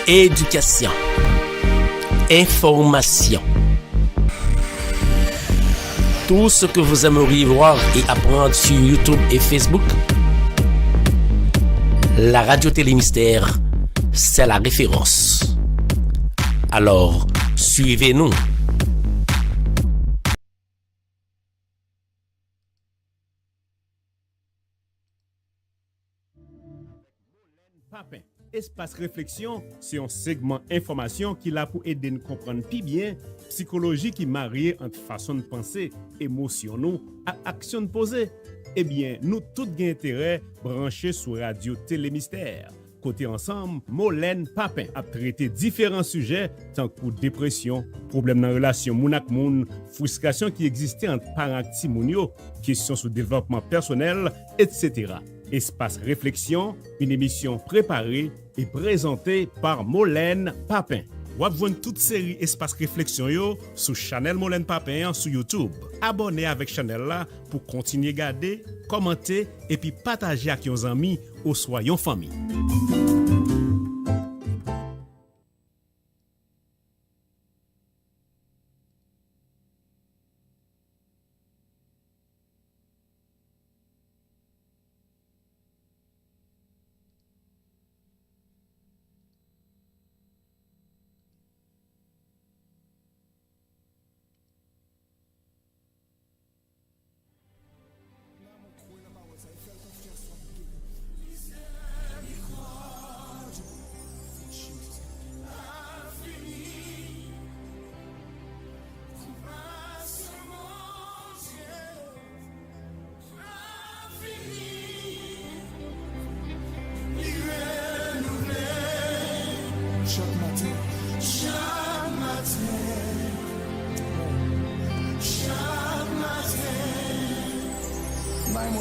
Éducation. Information. Tout ce que vous aimeriez voir et apprendre sur YouTube et Facebook, la Radio Télémystère, c'est la référence. Alors, suivez-nous. Papin, Espace Réflexion, c'est un segment information qui l'a pour aider nous comprendre plus bien psychologie qui marie entre façon de penser, émotion nous et action de poser. Eh bien, nous tous gain intérêt branchés sur Radio Télémystère. Côté ensemble, Molène Papin a traité différents sujets tant que dépression, problèmes dans la relation moun ak moun, frustration qui existait entre parents ak ti moun yo, questions sur développement personnel, etc. Espace Réflexion, une émission préparée et présentée par Molène Papin. Vous avez toute série Espace Réflexion yo sur Chanel Molène Papin sur YouTube. Abonnez avec Chanel là pour continuer à garder, commenter et puis partager avec vos amis ou soyons famille.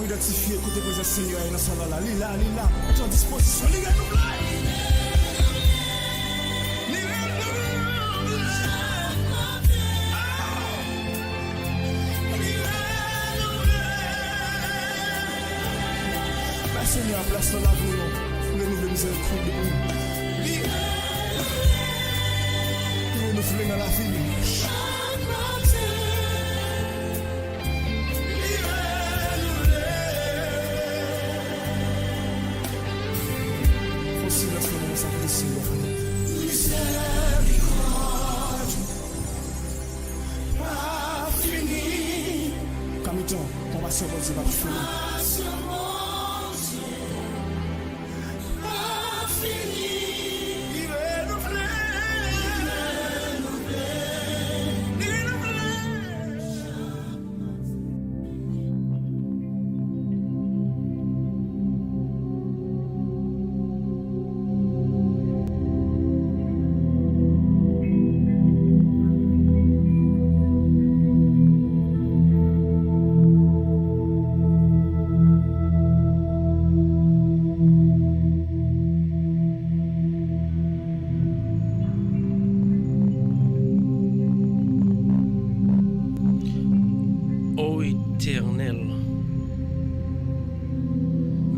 Identifié côté présent Seigneur et nous sommes là, lila, en disposition, lila, nous là. Seigneur, place dans la vie, le nouveau miséricorde de nous. Nous voulons dans la vie. Compassion, bon Dieu, va finir.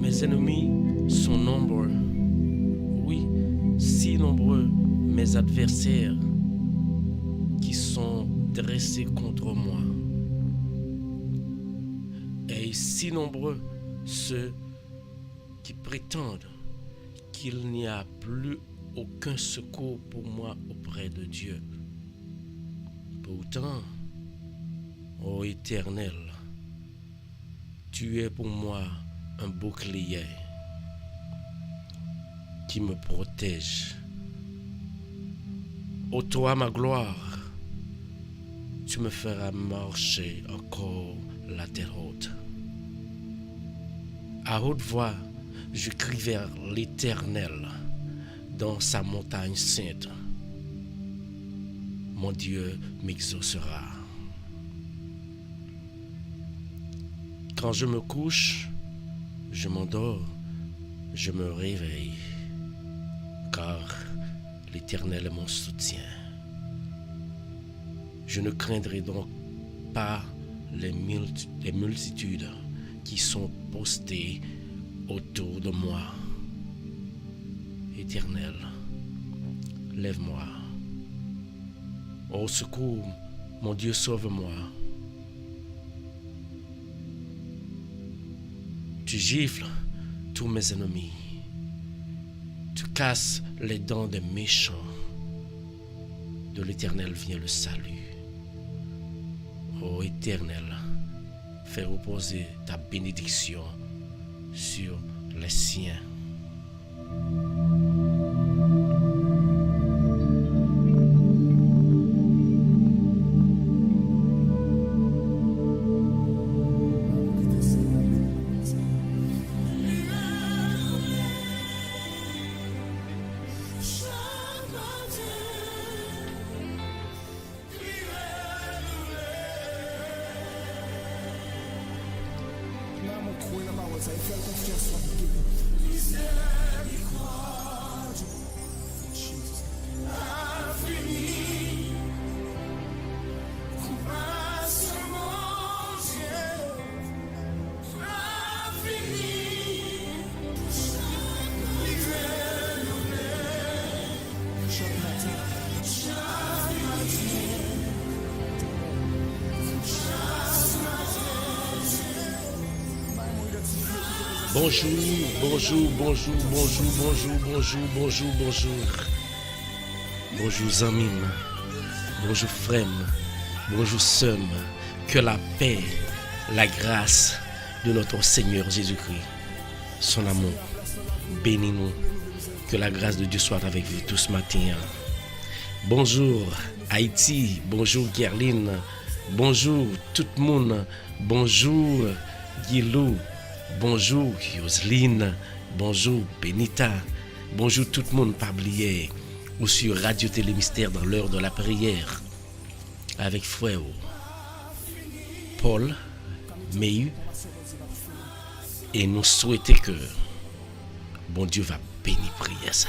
Mes ennemis sont nombreux. Oui, si nombreux mes adversaires qui sont dressés contre moi. Et si nombreux ceux qui prétendent qu'il n'y a plus aucun secours pour moi auprès de Dieu. Pourtant, ô Éternel, tu es pour moi un bouclier qui me protège. Ô toi, ma gloire, tu me feras marcher encore la terre haute. À haute voix, je crie vers l'Éternel dans sa montagne sainte. Mon Dieu m'exaucera. Quand je me couche, je m'endors, je me réveille, car l'Éternel est mon soutien. Je ne craindrai donc pas les multitudes qui sont postées autour de moi. Éternel, lève-moi. Au secours, mon Dieu, sauve-moi. Tu gifles tous mes ennemis. Tu casses les dents des méchants. De l'Éternel vient le salut. Ô Éternel, fais reposer ta bénédiction sur les siens. Bonjour, bonjour, bonjour, bonjour, bonjour, bonjour, bonjour, bonjour. Bonjour, Zamim. Bonjour, Frem. Bonjour, Somme. Que la paix, la grâce de notre Seigneur Jésus-Christ, son amour, bénis-nous. Que la grâce de Dieu soit avec vous tous ce matin. Bonjour, Haïti. Bonjour, Gerline. Bonjour, tout le monde. Bonjour, Guilou. Bonjour Yoseline, bonjour Benita, bonjour tout le monde pas oublier ou sur Radio Télé Mystère dans l'heure de la prière avec frère Paul Meyu et nous souhaitons que bon Dieu va bénir prier ça.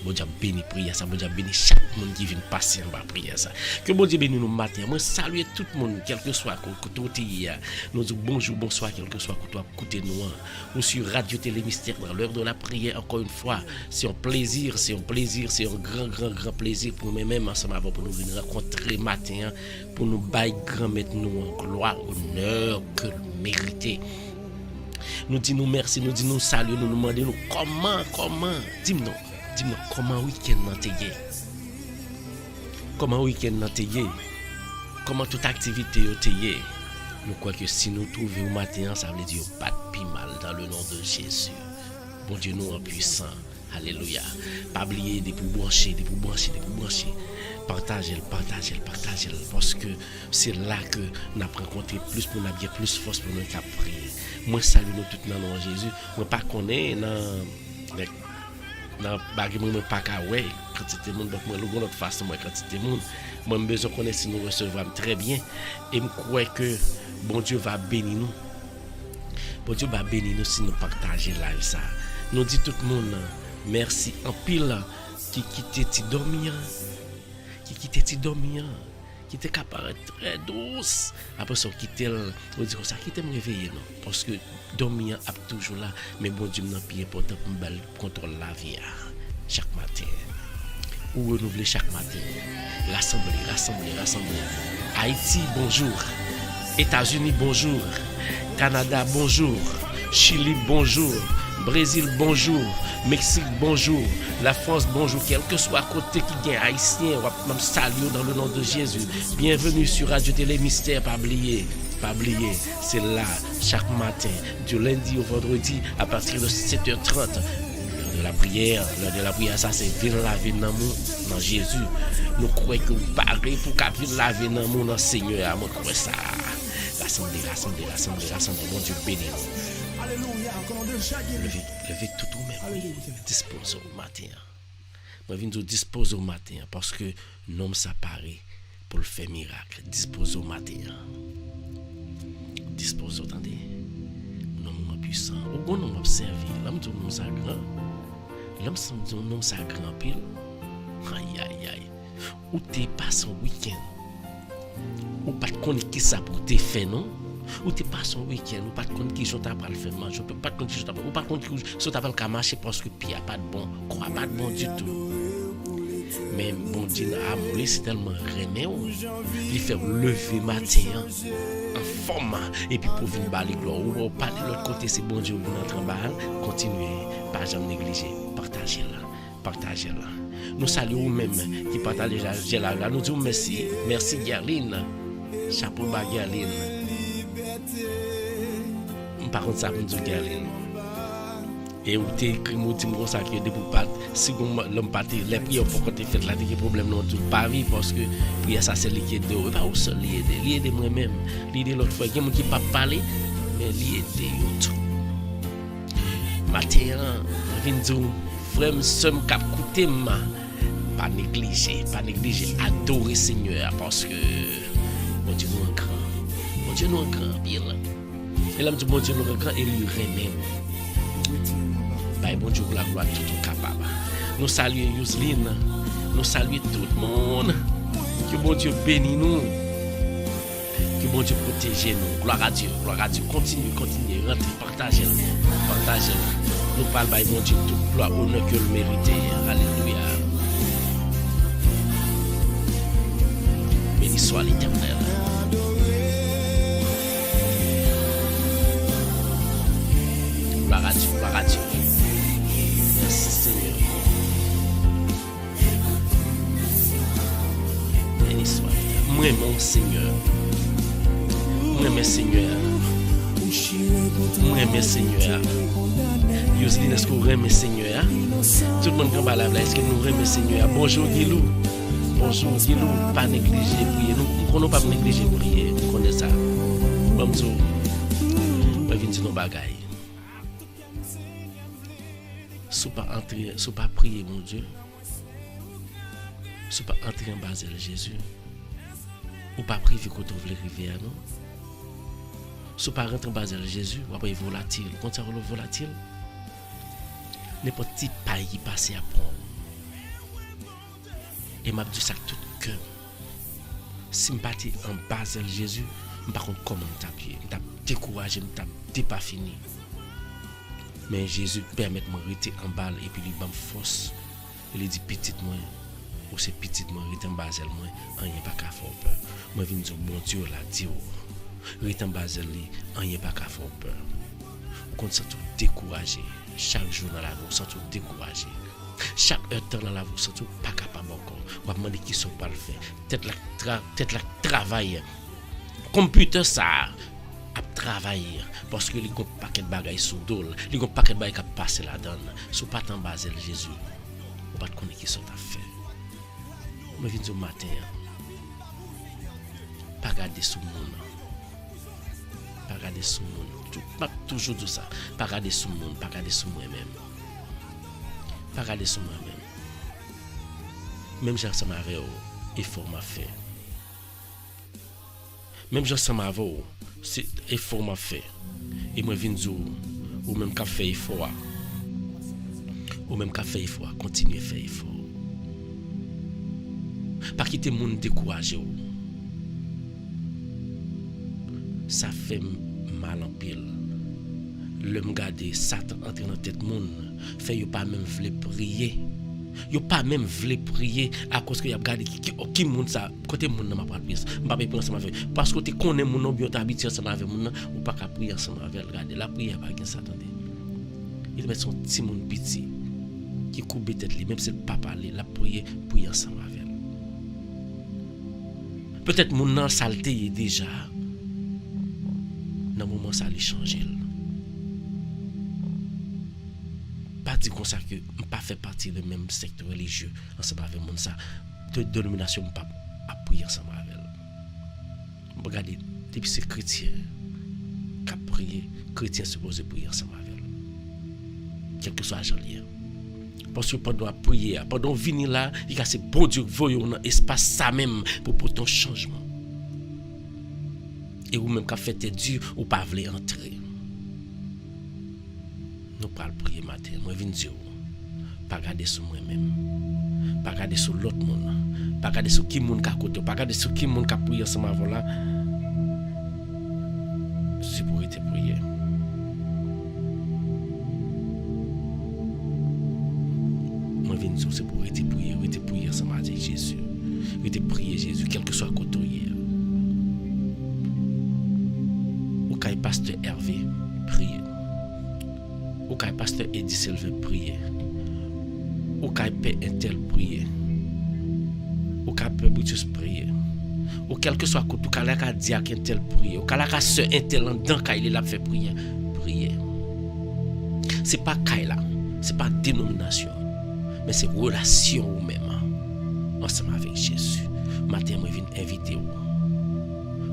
Bon Dieu béni prière ça, bon Dieu béni chaque monde qui vient passer en bas prière ça. Que bon Dieu béni nous matin. Moi saluer tout le monde quel que soit côté nous disons bonjour bonsoir quel que soit côté nous ou sur Radio Télé Mystère dans l'heure de la prière encore une fois. C'est un plaisir, c'est un grand plaisir pour nous-mêmes ensemble avant pour nous venir rencontrer matin pour nous bailler grand mettre nous en gloire, honneur que mérité. Nous disons merci, nous disons salut, nous demandons comment dis-moi comment week-end nan te ye? Comment week-end nan te ye? Comment toute activité yo te ye? Nous croyons que si nous trouvons au matin, ça veut dire pas de pi mal dans le nom de Jésus. Bon Dieu nous en puissant. Alléluia. Pas oublier de pour brancher. Partagez-le. Parce que c'est là que nous avons rencontré plus pour nous bien plus force pour nous prier. Moi salue nous tout dans le nom de Jésus. Moi pas connais dans bagay moi pas ka ouais quantité monde donc moi l'autre façon moi quantité monde moi besoin connaître si nous recevons très bien et me crois que bon Dieu va bénir nous. Bon Dieu va bénir nous si nous partager live ça. Nous dit tout le monde merci en pile qui quitte ti dormir. Qui était capable très douce après ça quitter on dit ça quitter me réveiller non parce que dormir a toujours là mais bon Dieu n'a plus important pour me contrôle la vie chaque matin ou renouveler chaque matin rassembler Haïti bonjour, États-Unis bonjour, Canada bonjour, Chili bonjour, Brésil bonjour, Mexique bonjour, la France bonjour, quel que soit côté qui gagne haïtien, on va même saluer dans le nom de Jésus. Bienvenue sur Radio Télé Mystère, pas oublier, c'est là chaque matin, du lundi au vendredi à partir de 7h30. L'heure de la prière, ça c'est venir laver dans Jésus. Nous croyons que vous parlez pour qu'à venir laver dans mon Seigneur, moi crois ça. Rassemblez, mon Dieu béni. Levez tout ou même. Dispose au matin. Moi, je viens dispose au matin parce que l'homme s'apparaît pour le faire miracle. Dispose au matin. Dispose, attendez. L'homme puissant. Au bon homme observé. L'homme dit nous ça grand. L'homme dit nous ça grand pile. Aïe. Ou t'es passé un week-end. Ou pas de connaître qui ça pour te faire non. Ou t'es passé un week-end, ou pas de compte qui j'en t'as pas le faire manger, ou pas de compte qui j'en t'as pas, ou pas de compte qui j'en t'as pas le marcher parce que puis y a pas de bon, quoi pas de bon du tout. Mais bon Dieu, amour, c'est tellement rené, il fait lever matin en forme, et puis pour venir baler gloire. Ou pas de l'autre côté, c'est bon Dieu, vous entrez en bas, continuez, pas jamais négliger, partagez-la. Nous saluons même qui partagent là. Nous disons merci. Merci Gerline. Chapeau bas Gerline. Par contre, ça nous dit Gerline. Et où t'es écrit, nous disons ça que de pour pas, si l'homme pas les prières pour qu'on te fait là, des problèmes non tout pas vie parce que prière ça c'est liquide de pas où seul lié moi-même, lié l'autre fois, il y a des gens qui pas parler, mais lié de tout. Matin, je viens dire, frère, somme cap coûter ma. Pas négliger, adorer Seigneur parce que bon Dieu nous en grand, bien. Et là, bon Dieu nous en grand et lui remet. Bah, bon Dieu pour la gloire tout capable. Nous saluons Yusline, nous saluons tout le monde. Que bon Dieu bénisse nous. Que bon Dieu protège nous. Gloire à Dieu. Continue, rentrez, partagez. Nous parlons, bah, bon Dieu, toute gloire, honneur que le mérite. Alléluia. Béni soit l'Éternel. Gloire à Dieu. Merci Seigneur. Béni soit l'Éternel. Moi, mon Seigneur. Yosline, est-ce que vous aimez Seigneur? Tout le monde qui va là, est-ce que nous aimons Seigneur? Bonjour Guilou. Pas négliger prier. Nous ne pas négliger prier. Nous connaissons ça. Bonjour. Pas venir dire nos bagailles. Si pas prier, mon Dieu. Si pas entrer en bas de Jésus. Ou pas prier quand on veut arriver à nous. Si pas rentrer en bas de Jésus, ou après volatile. Quand ça relève volatile, n'importe qui paille qui passe à prendre. Et m'a dit ça tout cœur. Si je suis en bas de Jésus, je ne sais pas comment je suis découragé, je ne pas fini. Mais Jésus permet de me rester en bas et puis il me force. Il dit petit moi, ou c'est petit moi, rester en bas de moi, rien pas qu'à faire peur. Moi je dis bon Dieu l'a dit, rester en bas de lui, rien pas qu'à faire peur. On se sent découragé. Chaque jour dans la vie, on se sent découragé. Chaque heure dans la vie, on se sent pas capable encore. On va demander qui sont pas le faire. Peut-être la travail. Computer ça à travailler parce que les gros paquet de bagages sous dos, les gros paquet de bagages qui passent là-dedans. Si pas en bas de Jésus, on va connaître qui sont à faire. Je viens du matin. Pas garder sous monde. Pas garder sous monde. Pas toujours tout ça. Pas garder sous monde, pas garder sous moi-même. Pas garder sous moi-même. Même j'ai ça m'avait effort m'a fait. Même j'ai ça m'avait c'est effort m'a fait. Et moi viens dire ou même qu'a fait effort. Ou même qu'a fait effort, continuer à faire effort. Pas quitter monde découragé. Ça fait mal en pile. Le regarder Satan entrer dans tête monde fait yo pas même vle prier. Yo pas même vle prier à cause que y a regardé qui monde ça côté monde n'a pas prier. M'pa prier ensemble avec parce que tu connais mon nom bien t'habitué ensemble avec mon ou pas qu'à prier ensemble avec regarder la prière pas gain Satan. Il met son petit monde petit qui coupe tête lui même si pas parler la prier ensemble avec. Peut-être mon nan saleté déjà dans moment ça lui changer. Pas dire comme ça que pas fait partie du même secteur religieux ensemble avec mon ça de dénomination pas à prier ensemble avec. Regardez depuis ces chrétiens qui prier chrétiens supposés prier ensemble avec. Quel que soit l'argent lié. Parce que pendant prier, pendant venir là, il y a ce bon Dieu voyons dans espace ça même pour ton changement. Et ou même qu'a fait Dieu ou pas voulez entrer. Nous parlons prier matin, moi viens dire pas regarder sur moi-même. Pas regarder sur l'autre monde, pas regarder sur qui monde ka côté, pas regarder sur qui monde ka prier ensemble avant là. C'est pour être prier. Moi viens c'est pour rester prier ensemble avec Jésus. Rester prier Jésus, quel que soit le côté. Au cas pasteur Hervé, priez. Au cas pasteur Eddie Selve, priez. Au cas Père Intel, priez. Au cas Père Brutus, priez. Au quel que soit côté, au cas la diacre Intel, priez. Au cas la sœur Intel, dans le cas il a fait prier. Priez. C'est pas Kaila, c'est pas dénomination, mais c'est relation ou même ensemble avec Jésus. Matin, je viens inviter vous.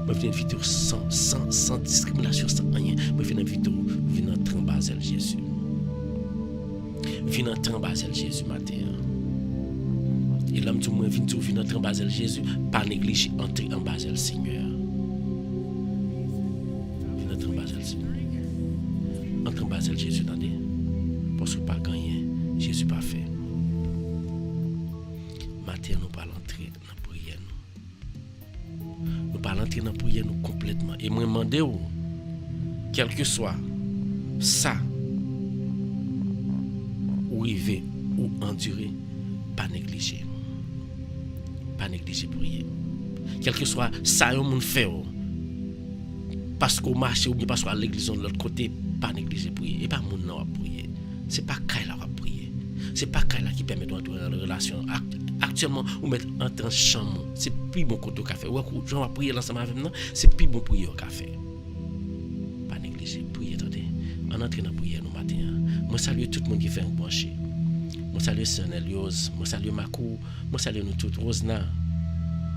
Je viens inviter vous sans discrimination, sans rien. Je viens inviter vous, venez entrer en Basel Jésus. Venez entrer en Basel Jésus matin. Et l'homme tout le monde vient entrer en Basel Jésus, pas négliger entrer en Basel Seigneur. Venez entrer en Basel Seigneur. Entre en Basel Jésus dans des. Parce que pas gagné, Jésus pas fait. Matin, nous pas l'entrer dans la prière. Nous pas l'entrer dans la prière nous complètement. Et moi, demandez où, quel que soit ça, ou river, ou endurer, pas négliger. Pas négliger prier. Quel que soit ça, on monde fait. Parce qu'au marché ou bien parce qu'à l'église de l'autre côté, pas négliger prier. Et pas mon nom à prier. C'est pas Kaila va prier. C'est pas Kaila qui permet d'entrer dans la relation. Actuellement, vous mettez en train de chambre. C'est plus bon côté au café. Ou on va prier ensemble avec nous. C'est plus bon prier au café. Pas négliger prier. Attendez. En entrant dans la prière nous matin. Moi salue tout le monde qui fait un branché. Moi salue Sœur Eliose. Moi salue Makou. Moi salue nous toutes Rosna,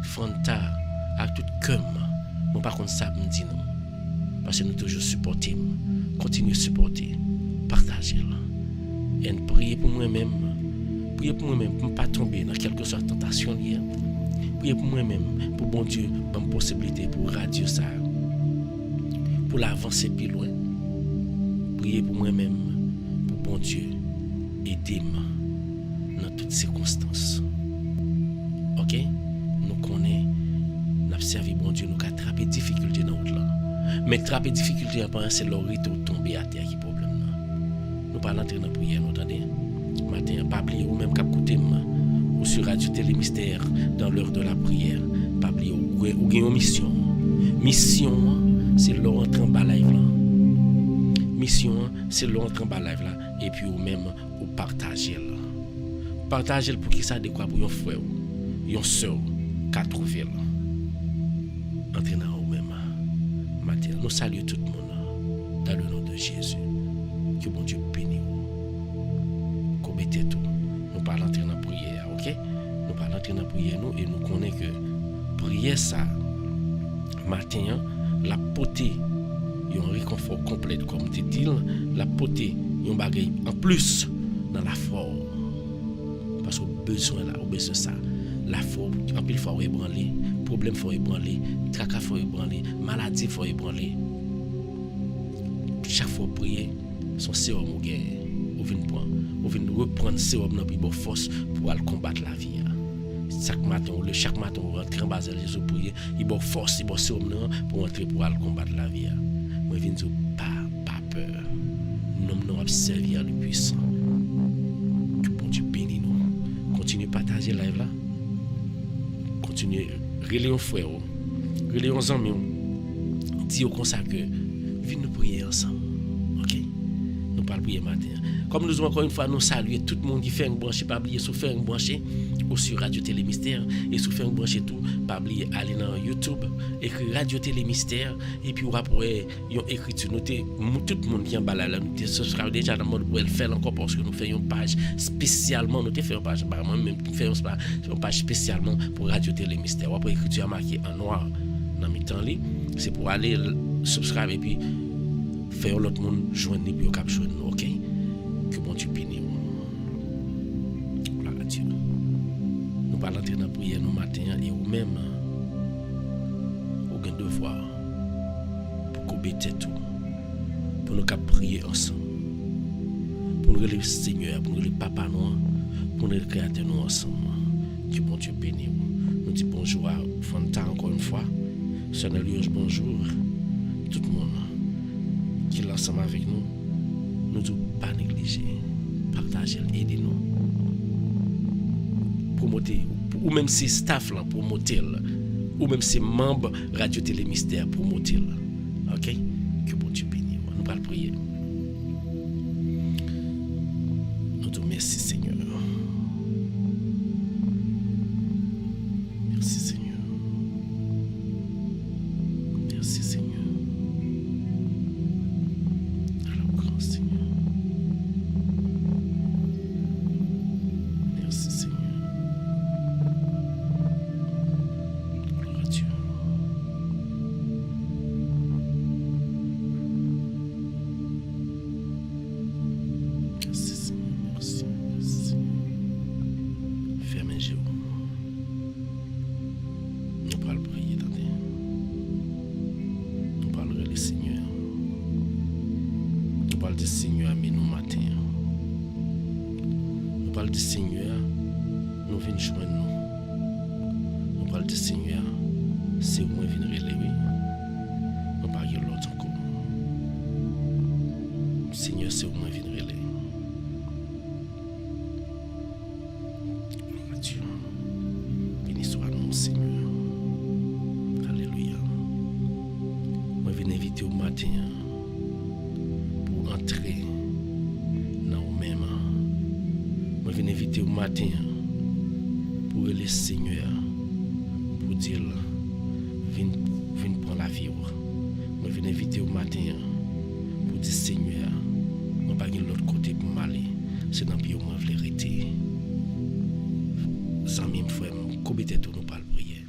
Fanta, avec tout comme. Moi par contre ça me dit non. Parce que nous toujours supporter. Continuez à supporter. Partagez. Et priez pour moi-même. Priez pour moi-même pour ne pas tomber dans quelque sorte de tentation. Priez pour moi-même, pour bon Dieu, pour une possibilité pour radio ça. Pour l'avancer plus loin. Priez pour moi-même, pour bon Dieu, aidez-moi dans toutes circonstances. Ok? Nous connaissons, nous avons servi bon Dieu, nous avons attrapé difficulté dans notre langue. Mais attraper difficulté, c'est le retour tomber à terre qui est problème. Nous parlons de la prière, nous entendez? Matin, pas oublier ou même qu'écouter ou sur Radio Télé Mystère dans l'heure de la prière. Pas oublier ou une mission. Mission, c'est leur entrée en bas live là. Mission, c'est leur entrée en bas live là. Et puis ou même ou partager là. Partager pour qui ça de quoi pour un frère, une soeur, qu'à trouver là. Entrez dans vous-même. Matin, nous saluons tout le monde dans le nom de Jésus. Que bon Dieu bénisse vous. Qu'on mette tout. Nous parlons de la prière, ok? Nous parlons de la prière, nous, et nous connaissons que prière ça, matin, la potée, il y a un réconfort complet, comme dit-il, la potée, il y a un bagage en plus dans la forme. Parce qu'on a besoin là, on a besoin de ça. La forme, en pile, il faut ébranler, problème, il faut ébranler, tracas, il faut ébranler, maladie, il faut ébranler. Chaque fois prier, son sérum ou gagne, ou vient reprendre sérum dans pour force pour aller combattre la vie. Chaque matin on rentre en bas de Jésus prier, il bon force, il bon sérum pour entrer pour aller combattre la vie. Moi viens dire pas peur. Nous nous servir le puissant. Que bon Dieu bénisse nous. Continuez à partager live là. Continuez relayer frère, relayer aux amis. Dis comme ça que venez nous prier ensemble. OK? Nous parlons prier matin. Comme nous encore une fois nous saluer tout le monde qui fait un branché, pas oublier sous faire un branché ou sur Radio Télé Mystère et sous faire un branché tout, pas oublier aller dans YouTube, écrire Radio Télé Mystère et puis après yon écriture notez tout le monde qui en bas là nous subscribe déjà dans mode pour faire encore parce que nous faisons une page spécialement nous fait une page moi même faire une page spécialement pour Radio Télé Mystère. Après écriture marqué en noir dans mi temps li, c'est pour aller subscribe et puis faire l'autre monde joindre puis au cap joindre, OK? Que bon Dieu bénisse. Gloire à Dieu. Nous parlons entrer dans la prière nous matin et ou même aucun devoir pour qu'obéir tout pour nous prier ensemble pour nous le Seigneur pour nous le Papa noir pour nous le Créateur nous ensemble. Que bon Dieu bénisse. Nous disons bonjour à Fanta encore une fois. Sœur Eliose, bonjour. Tout le monde qui est ensemble avec nous. Nous ne devons pas négliger, partager, aider nous. promoter, ou même si staff là promoter, ou même si membres Radio Télé Mystère promoter. OK? Que bon Dieu bénisse. Nous allons prier. Nous te remercions, Seigneur. Merci, Seigneur. Merci, Seigneur. Alors, grand Seigneur. Merci, Seigneur. Gloire à Dieu. Merci, Seigneur. Merci, merci. Fermez les yeux. Nous allons prier, attendez. Nous parlerons le Seigneur. Nous parlons du Seigneur, mais nous matin. Nous parlons du Seigneur, nous venons joindre nous. Nous parlons du Seigneur, c'est où nous venons relever. Nous parlons de l'autre encore. Seigneur, c'est où nous venons relever. Gloire à Dieu. Béni soit nous, Seigneur. Alléluia. Moi, je viens inviter au matin pour entrer dans vous-même. Moi, je viens inviter au matin pour le Seigneur, pour dire, viens prendre la vie. Moi, je viens inviter au matin pour dire, Seigneur, moi, pas de l'autre côté pour m'aller. C'est dans le pays où moi, je veux arrêter. Sans même frère, combien de temps nous parlons prier.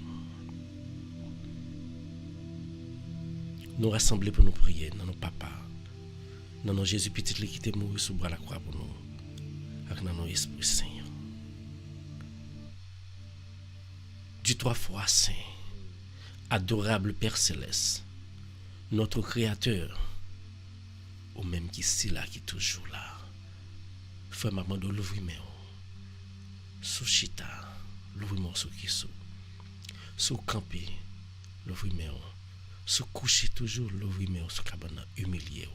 Nous rassembler pour nous prier dans nos papas, dans nos Jésus petit qui était mort sous bras la croix pour nous, avec dans nos esprits saints. Du 3 fois saint, adorable Père céleste, notre Créateur, ou même qui est là, qui est toujours là. Frère maman de l'ouvrir sous chita, l'ouvrir sous qui sous camper, l'ouvrir sous coucher toujours, l'ouvrir sous cabane, humilié.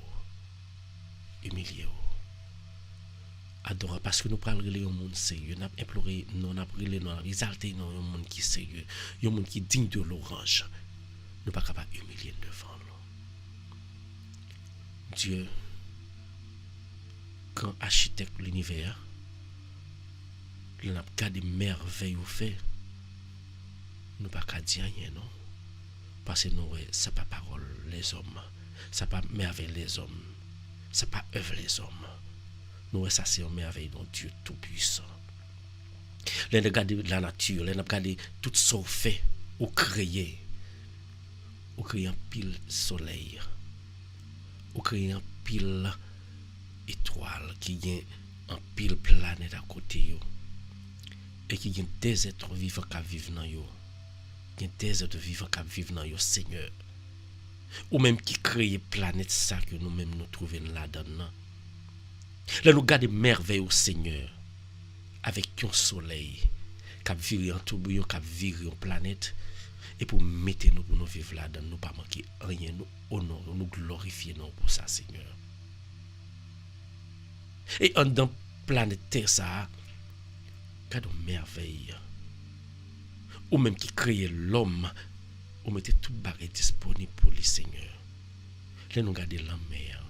Adorable, parce que nous parlons de un monde sérieux, nous avons imploré, nous avons prié, nous avons exalté un monde qui est sérieux, un monde qui est digne de l'orange. Nous ne sommes pas capables d'humilier devant nous. Dieu, quand architecte de l'univers, il n'a pas des merveilles au fait, nous ne pouvons pas dire rien, non? Parce que nous, ce n'est pas parole les hommes, ce n'est pas merveille les hommes, ce n'est pas œuvre les hommes. Nous, ça c'est une merveille de Dieu Tout-Puissant. Nous regardons la nature, nous regardons tout ce qu'on fait, ou créer un pile soleil, ou créer un pile étoile, qui a un pile planète à côté, et qui a des êtres vivants qui vivent dans eux. Il y a des êtres vivants qui vivent dans eux, Seigneur. Ou même qui crée planète ça que nous-mêmes nous trouvons là-dedans. Là, nous regardons merveille au Seigneur, avec un soleil qui vire en tourbillon, qui vire en planète, et pour mettre nous pour nous vivre là-dedans, nous pas manquer rien, nous honorer, nous glorifier nous pour ça, Seigneur. Et en dans planète Terre, ça, cadeau merveille. Ou même qui crée l'homme, ou mettez tout barré disponible pour les Seigneur. Là, nous regardons la mer.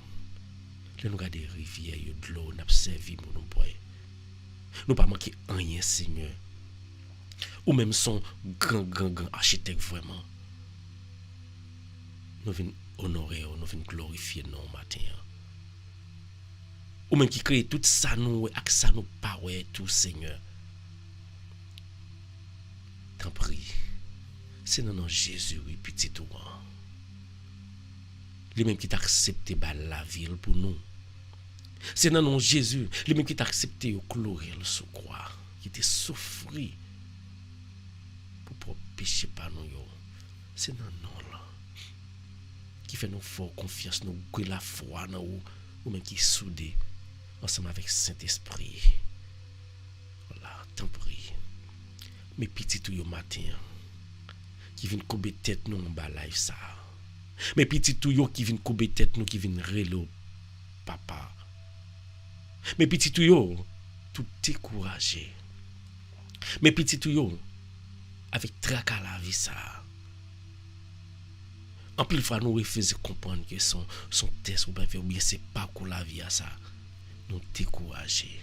Là, nous regardons les rivières, de l'eau, nous servi pour nous boire. Nous pas manquer rien, Seigneur. Ou même son grand architecte vraiment. Nous venons honorer, nous venons glorifier nous matin. Ou même qui crée tout ça, nous, avec ça, nous pas tout, Seigneur. T'en prie. C'est dans nom Jésus, oui, petit toi. Lui-même qui t'a accepté la ville pour nous. C'est dans nom Jésus, lui-même qui t'a accepté au clouer le sous croix, qui t'a souffri pour pécher par nous. C'est dans nous là. Qui fait nous fort confiance, nous gouer la foi dans nous, ou même qui soudé ensemble avec Saint-Esprit. Voilà, t'en prie. Mes petits tout yo matin qui viennent couper tête nous en bas live ça. Mes petits tout yo qui viennent couper tête nous qui viennent relo papa. Mes petits tout yo tout découragé. Mais petit tout yo, avec tracas la vie ça. En plus fois nous refusons comprendre que son test ou bien c'est pas pour la vie à ça. Nous décourager.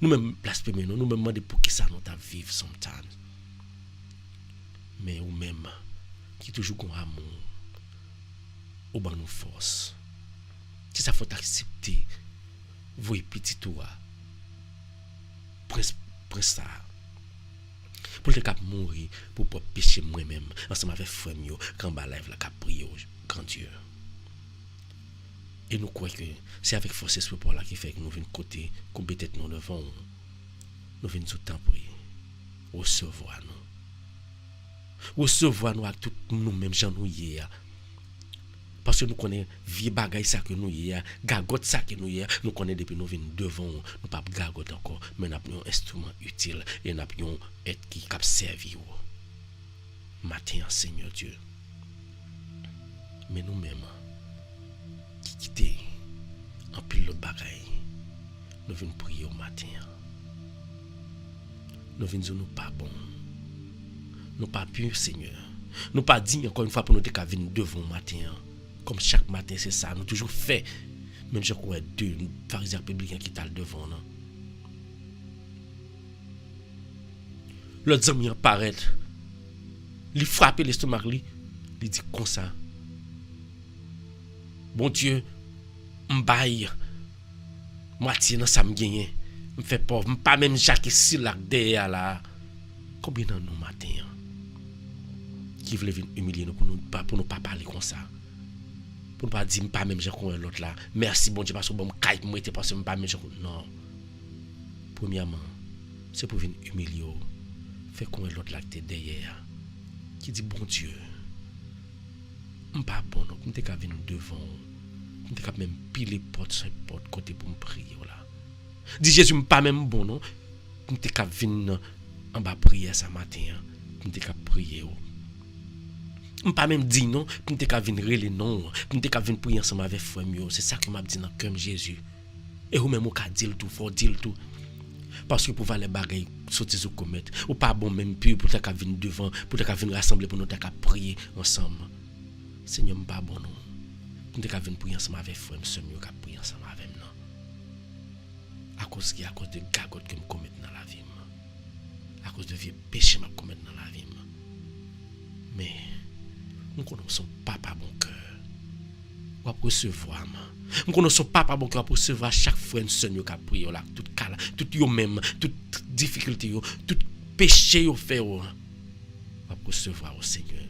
Nous même blasphémer nous même demander pour qui ça nous t'a vivre sometimes. Mais ou même qui toujours un amour ou ban nous force. Si ça faut accepter voyez petit toi. Prince ça. Pour le cap mourir pour pas pécher moi-même ensemble avec frère yo quand ba lève la cap prier grand Dieu. Et nous croyons que c'est avec force ce pour là qui fait que nous venons côté qu'on peut-être nous devons nous venons tout temps prier. Recevoir nous avec tout nous-mêmes gens nous hier. Parce que nous connaissons vieux bagaille ça que nous hier, gagote ça que nous hier, nous connaissons depuis nous venons devant, nous pas gagote encore, mais nous avons un instrument utile et nous avons être qui cap servir. Matin, Seigneur Dieu. Mais nous-mêmes qui quitter en pile le bagaille, nous venons prier au matin. Nous venons dire nous pas bon. Nous pas pur Seigneur. Nous pas dignes encore une fois pour nous te venir devant matin. Comme chaque matin, c'est ça. Nous toujours fait. Même je crois deux pharisiens publics qui t'ont devant. L'autre ami apparaît. Il frappe l'estomac. Il dit comme ça. Bon Dieu, m'baille. Moitié dans ça me gagne. Me fait pauvre. Pas même Jacques si là derrière là. Combien de nous matin qui veulent venir humilier nous pour nous pas parler comme ça. Pour ne pas dire pas même j'ai connais l'autre là. Merci bon Dieu parce que bon caille moi était parce que pas même non. Premièrement, c'est pour venir humilier. Faire connaître l'autre là qui est derrière. Qui dit bon Dieu. Pas bon donc m'était qu'à venir devant. M'était qu'à même piler porte sur porte côté pour me prier là. Dit Jésus pas même bon non. M'était qu'à venir en bas prier ce matin. M'était qu'à prier. Pas même dit non, pour te ka venir les non, pour te ka venir prier ensemble avec frère mieux, c'est ça que m'a dit dans cœur Jésus. Et ou même ou ka dire tout, faut dire tout. Parce que pour voir les bagailles sortir sous commettre, ou pas bon même plus pour te ka venir devant, pour te ka venir rassembler pour nous te ka prier ensemble. Seigneur pas bon non. Pour te ka venir prier ensemble avec frère mieux ka prier ensemble avec non. À cause de gagote que me commettre dans la vie. À cause de vieux péché m'a commettre dans la vie. Mais nous connaissons papa bon cœur. On va recevoir. Nous connaissons papa bon cœur pour recevoir chaque fois un seigneur qui a prié là, tout cas là, tout yo même, toute difficulté yo, tout péché yo fait on va recevoir au Seigneur.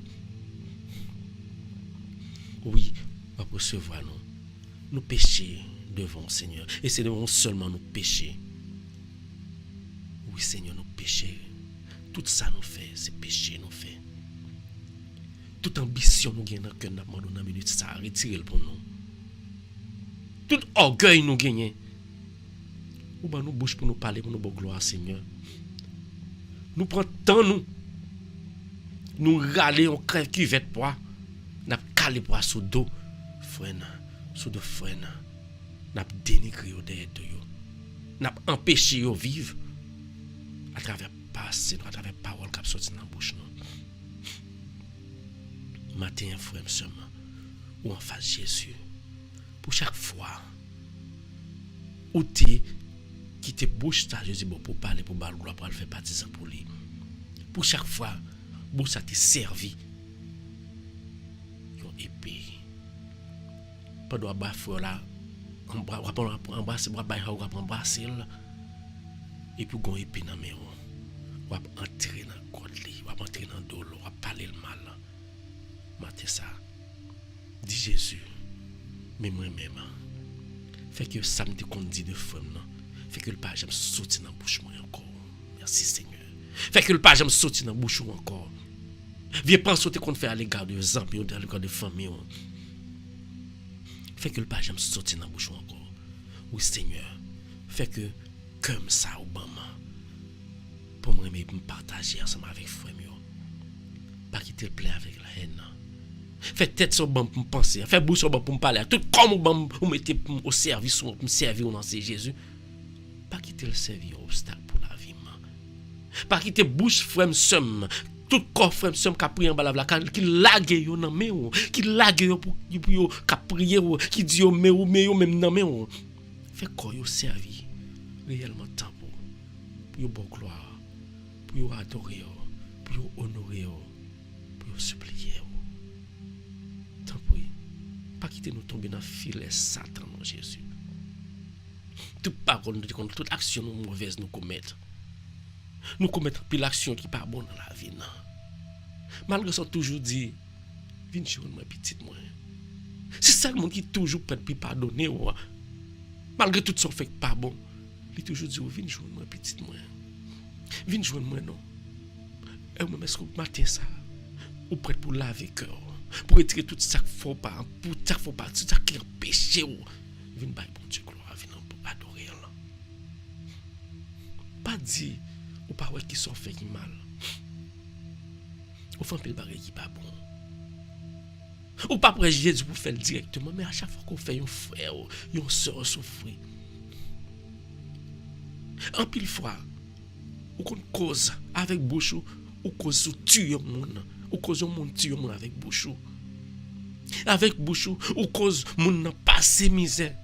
Oui, on va recevoir nous péchés devant le Seigneur et c'est devant seulement nous péchés. Oui Seigneur, nous péchés. Tout ça nous fait, c'est péché nous fait. Toute ambition nous gagne dans cœur n'a demandé dans minute ça retirer pour nous. Tout orgueil nous gagne. Ou ba nous bouche pour nous parler pour nous bon gloire Seigneur. Nous prend temps nous râler on crève cuvette poids. N'a calé poids sous dos frère sous de frère. N'a dénigré au derrière de yo. N'a empêché yo vivre à travers passé à travers parole qui sorti dans bouche nous. Matin, frère, ou en face Jésus. Pour chaque fois, où tu qui te bouche ta Jésus pour parler, pour parler, pour le faire partisan pour lui. Pour chaque fois, bouche ça te servi. Une épée. Pas de bafouer là, embrasser, embrasser. Et puis, une épée dans mes mains. On va entrer dans le corps, on va entrer dans le dos, on va parler le mal. Matin ça, dit Jésus, mais moi-même, fait que ça me dit de femme, fait que le pas j'aime sortir dans la bouche moi encore. Merci Seigneur. Fait que le pas j'aime sortir dans la bouche encore. Viens pas sauter qu'on fait à l'égard de amis, à l'égard de famille. Fait que le pas j'aime sortir dans la bouche encore. Oui Seigneur, fait que comme ça au maman, pour moi me partager ensemble avec frère mieux. Pas quitter le plein avec la haine. Fait tête sur bon pour me penser, fait bouche sur bon pour me parler, tout comme bon vous mettez au service pour me servir dans Jésus. Pas quitter le servir obstacle pour la vie. Pas quitter bouche frère somme. Tout corps frère somme qui prie en bas la qui lague yo nan men ou, qui lague yo pour yo ka prier ou, qui dit yo mais yo même nan men ou. Fait corps yo servi réellement temps pour yo bon gloire, pour yo adorer yo, pour yo honorer yo, pour yo supplier yo. Tant pour pas quitter nous tomber dans filet Satan non Jésus. Toute parole nous dit contre toute action mauvaise nous commettre. Nous commettons pile l'action qui pas bonne dans la vie. Non. Malgré ça, toujours dit, viens jouer moi petite moi. C'est ça le monde qui toujours prêt pour pardonner. Malgré tout son fait pas bon, il toujours dit, viens jouer moi petite moi. Viens jouer moi non. Et moi, est-ce que matin ça, ou prêt pour laver cœur, pour retirer tout ça qu'il faut pas, pour ça qu'il faut pas, tout ça qui empêche. Viens bailler bon Dieu gloire, viens pour adorer. Pas dit. Ou pas ouais qui sont fait qui mal. Ou fait un peu bagay qui pas bon. Ou pas prêcher Jésus pour faire directement, mais à chaque fois qu'on fait un frère, une soeur souffrir. En pile fois, ou qu'on cause avec bouche ou cause tuer un monde, ou cause un monde tuer un monde avec bouche. Avec bouche ou cause monde passer misère.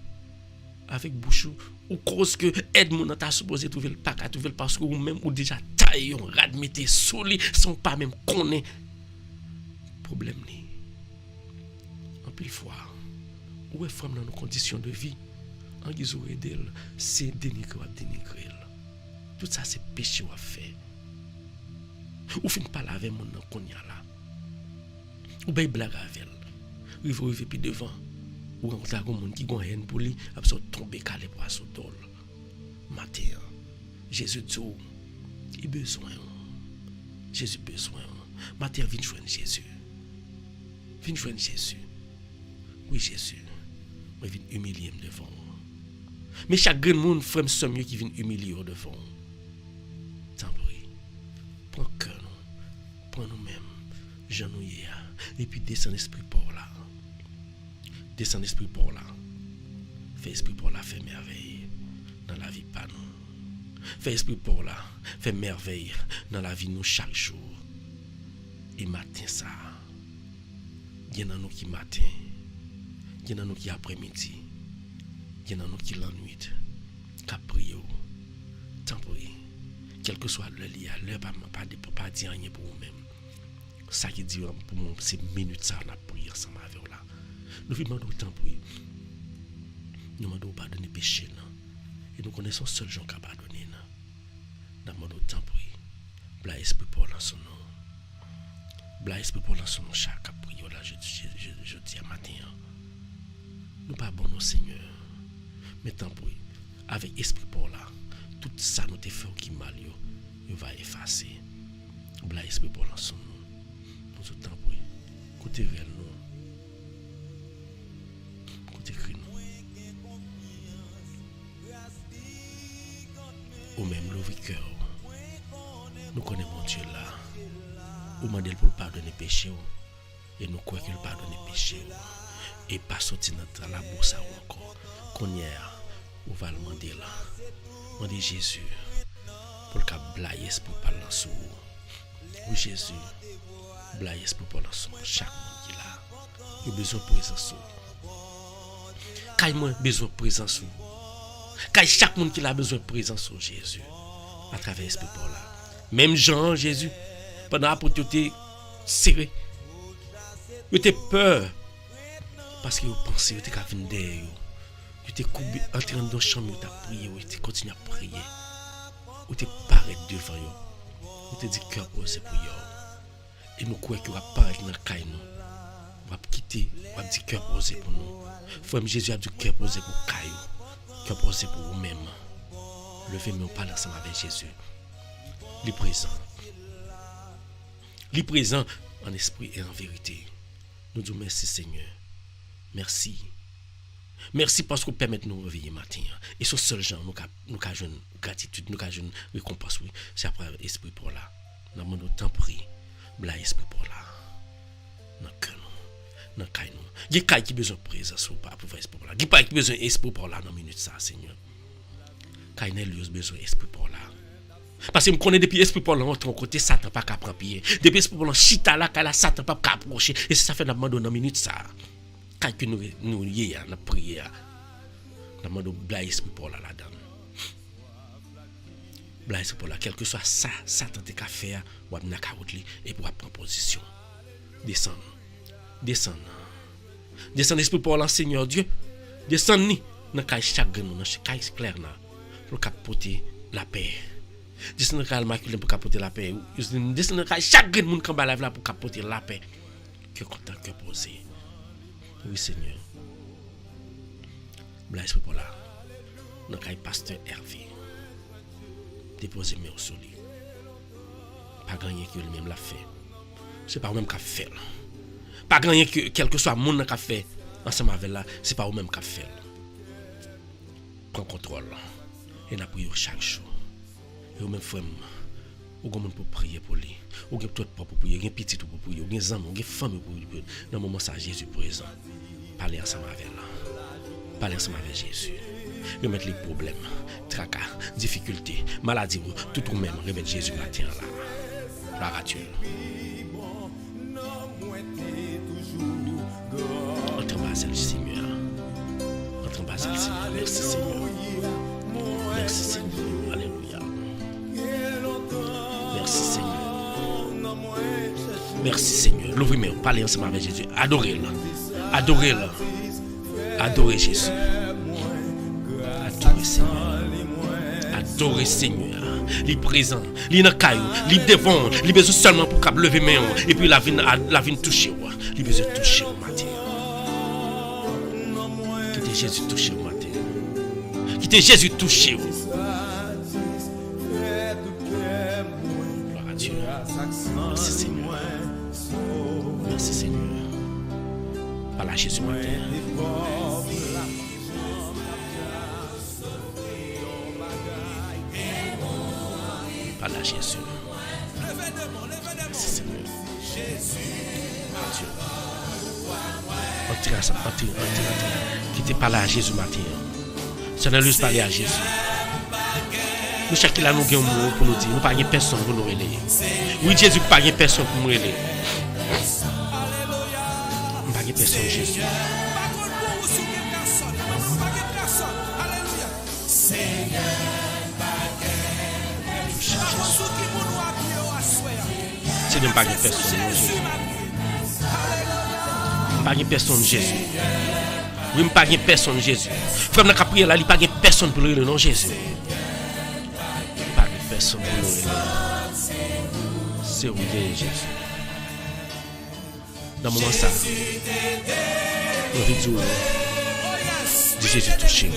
Avec bouche ou cause que aide mon t'a supposé trouver le pas trouver parce que ou même ou déjà taille on rad mettez soli sans pas même connaît problème ni en pile fois ou est femme dans nos conditions de vie en guise d'elle c'est dénigrer tout ça c'est péché ou fait ou fin pas laver mon nan konya là ou bay blague avec elle rive puis devant ou rencontrer un monde qui a haine pour lui, a tomber calé pour son dol. Matin, Jésus dit, il a besoin. Jésus a besoin. Matin, viens joindre Jésus. Viens joindre Jésus. Oui, Jésus. Je viens humilier devant. Mais chaque grand monde, frère, c'est mieux qui vient humilier devant. Tant pis. Prends cœur, prends nous-mêmes, genouiller, et puis descends l'esprit pour là. Descends l'esprit pour là. Fais esprit pour là, fais merveille dans la vie pas nous. Fais esprit pour là, fais merveille dans la vie nous chaque jour. Et matin ça. Il y en a nous qui matin. Il y en a nous qui après-midi. Il y en a nous qui la nuit. Caprio. Temporaire. Quel que soit le lit, l'heure pas dire rien pour vous-même. Ça qui dit pour moi, c'est minutes ça, on a prié ensemble avec là. Nous demandons autant pour lui. Nous demandons pardonner péché. Et nous connaissons seul Jean qui a pardonné. Nous demandons autant pour lui. Bla esprit pour dans son nom. Bla esprit pour dans son nom. Chaque prière là, je dis à matin. Nous pas bon au Seigneur. Mais tant pour lui. Avec esprit pour là, tout ça nous te fait qui mal, il va effacer. Bla esprit pour dans son nom. Nous autant pour lui. Côté vers nous. Écrit nous. Ou même l'ouvrir cœur. Nous connaissons mon Dieu là. Ou demandez pour pardonner péché. Et nous croyons qu'il pardonne péché. Et pas sortir dans la bourse encore. Qu'on y est. Ou va le demander là. Demandez Jésus. Pour le cas blaye esprit parlant sur vous. Oui Jésus. Blaye esprit parlant sur chaque monde qui est là. Il a besoin de présence. Quand moi besoin de présence. Quand chaque monde qui a besoin de présence sur Jésus. À travers l'esprit pour là. Même Jean, Jésus, pendant l'apôtre, il était serré. Il était peur. Parce qu'il pensait, il était qu'à venir derrière. Il était entré dans la chambre, il a prié, il était continué à prier. Il était paré devant eux. Il était dit cœur posé pour eux. Et nous croyons qu'il va paraître dans le cas. On va quitter, on va dire cœur posé pour nous. Frère Jésus a dit cœur posé pour Caillou, cœur posé pour vous-même. Levez-moi, on parle ensemble avec Jésus. Il est présent. Il est présent en esprit et en vérité. Nous disons merci Seigneur. Merci. Merci parce que vous permettez de nous réveiller matin. Et ce seul genre, nous avons une gratitude, nous avons une récompense. Oui. C'est après l'esprit pour là. Nous avons temps pris. Bla esprit pour là. Dans le cœur. Dans le cas nous. Il y a quelqu'un qui a besoin de présence ou pas pour faire esprit pour là. Il y a quelqu'un qui a besoin d'esprit pour là dans une minute ça, Seigneur. Quand il y a besoin d'esprit pour là. Parce que je connais depuis l'esprit pour l'autre côté, Satan pas qu'à prendre pied. Depuis l'esprit pour l'autre chita là, qu'à la Satan pas qu'à approcher. Et ça fait d'abord dans minute ça. Quand que nous y a, nous prions. Nous demandons l'esprit pour la là-dedans. L'esprit pour la, quel que soit ça, Satan te qu'à faire, ou à n'a qu'à et pour prendre position. Descendre. Descendre l'esprit pour l'en Seigneur Dieu. Descendre ni dans chaque grain, dans chaque clair là, pour capoter la paix. Descendre dans maculé pour capoter la paix. Descendre dans chaque grain monde qui balave là pour capoter la paix. Que content que posé. Oui Seigneur. L'esprit pour là. Dans pasteur Hervé. Déposer mes au sol. Pas gagner que lui-même l'a fait. C'est pas vous-même qui a fait. Pas gagner que quel que soit le monde qui a fait ensemble avec là, c'est pas vous-même qui a fait. Prends contrôle. Et n'a prié chaque jour. Et vous-même frère, vous avez pour prier pour lui. Vous avez tout pour prier, vous avez petit pour prier, vous avez des amis, vous avez femme pour prier. Dans le moment ça Jésus présent. Parlez ensemble avec là. Parlez ensemble avec Jésus. Remettre les problèmes, tracas, difficultés, maladies, tout ou même remettre Jésus matin là. Gloire à Dieu. Entre bas, Seigneur. Entre bas, Seigneur. Merci Seigneur. Merci Seigneur. Alléluia. Merci Seigneur. Merci Seigneur. L'ouvrez-moi, parlez ensemble avec Jésus. Adorez-le. Adorez-le. Adorez Jésus. Adorez Seigneur. Adorez Seigneur. Li présent, li nan caillou, li devant, li besoin seulement pour cap lever main et puis la vine toucher. Li besoin toucher au matin. Quittez Jésus toucher au matin. Quittez Jésus toucher. Gloire à Dieu. Merci Seigneur. Merci Seigneur. Par là Jésus matin. Par là Jésus. Merci Seigneur. Dieu. Entrez. Quittez par là Jésus matin. Seigneur, nous parler à Jésus. Nous chacun là nous avons un mot pour nous dire. Nous n'avons pas personne pour nous relayer. Oui, Jésus n'a pas personne pour nous relayer. Nous n'avons pas personne Jésus. C'est de ne pas personne Jésus. Pas personne Jésus. Oui, pas personne Jésus. Frère, n'a qu'à prier là, il n'y a pas personne pour le nom Jésus. Pas personne pour le nom. C'est où Jésus. Dans le moment ça, nous vidéo de Jésus touché.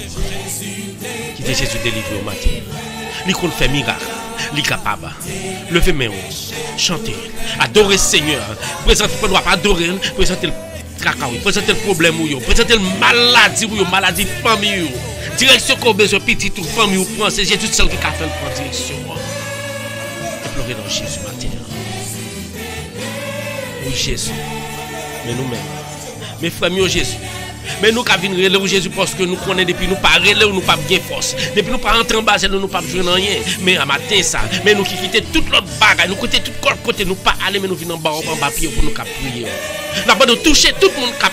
Qui de Jésus délivré au matin. Il compte faire miracle. Il est capable. Levez main, chanter, adorer Seigneur. Présenter le droit, adorer, présenter le tracas, présenter le problème, présenter le maladie, famille. Direction qu'on a besoin, petit ou famille, prend, c'est Jésus seul qui a fait le direction. Et pleurer dans Jésus matin. Oui, Jésus. Mais nous-mêmes, mes frères, Jésus. Mais nous qui venons relais Jésus parce que nous connaissons depuis nous pas relais nous pas bien force. Depuis nous pas entrer en bas nous pas jouer rien. Mais à matin ça, mais nous qui quitter toute l'autre bagaille, nous quitter tout côté nous pas aller mais nous venons en bas pied pour nous cap prier. Nous pas de toucher tout le monde cap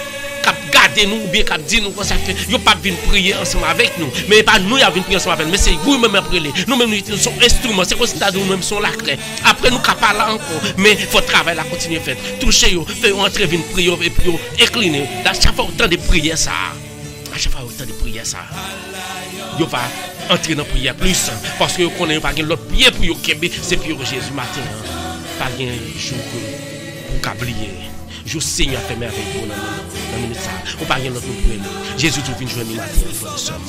garder nous ou bien cap dire nous comme ça fait yo pas venir prier ensemble avec nous. Mais pas nous y venir prier ensemble avec mais c'est vous même après nous même nous sommes instruments, c'est comme si nous même sont la clé. Après nous cap parler encore mais faut travail la continuer faire. Toucher yo, faire entrer venir prier et puis incliner. À chaque fois autant de prières ça. À chaque fois autant de prières ça. Yo va entrer dans prière plus parce que vous connaissez pas l'autre prière pour yo kembe, c'est pour Jésus matin. Pas un jour pour câblier. Je Seigneur fait merveille pour dans minute ça. On pas rien l'autre prière. Jésus tout vient joindre matin il faut de somme.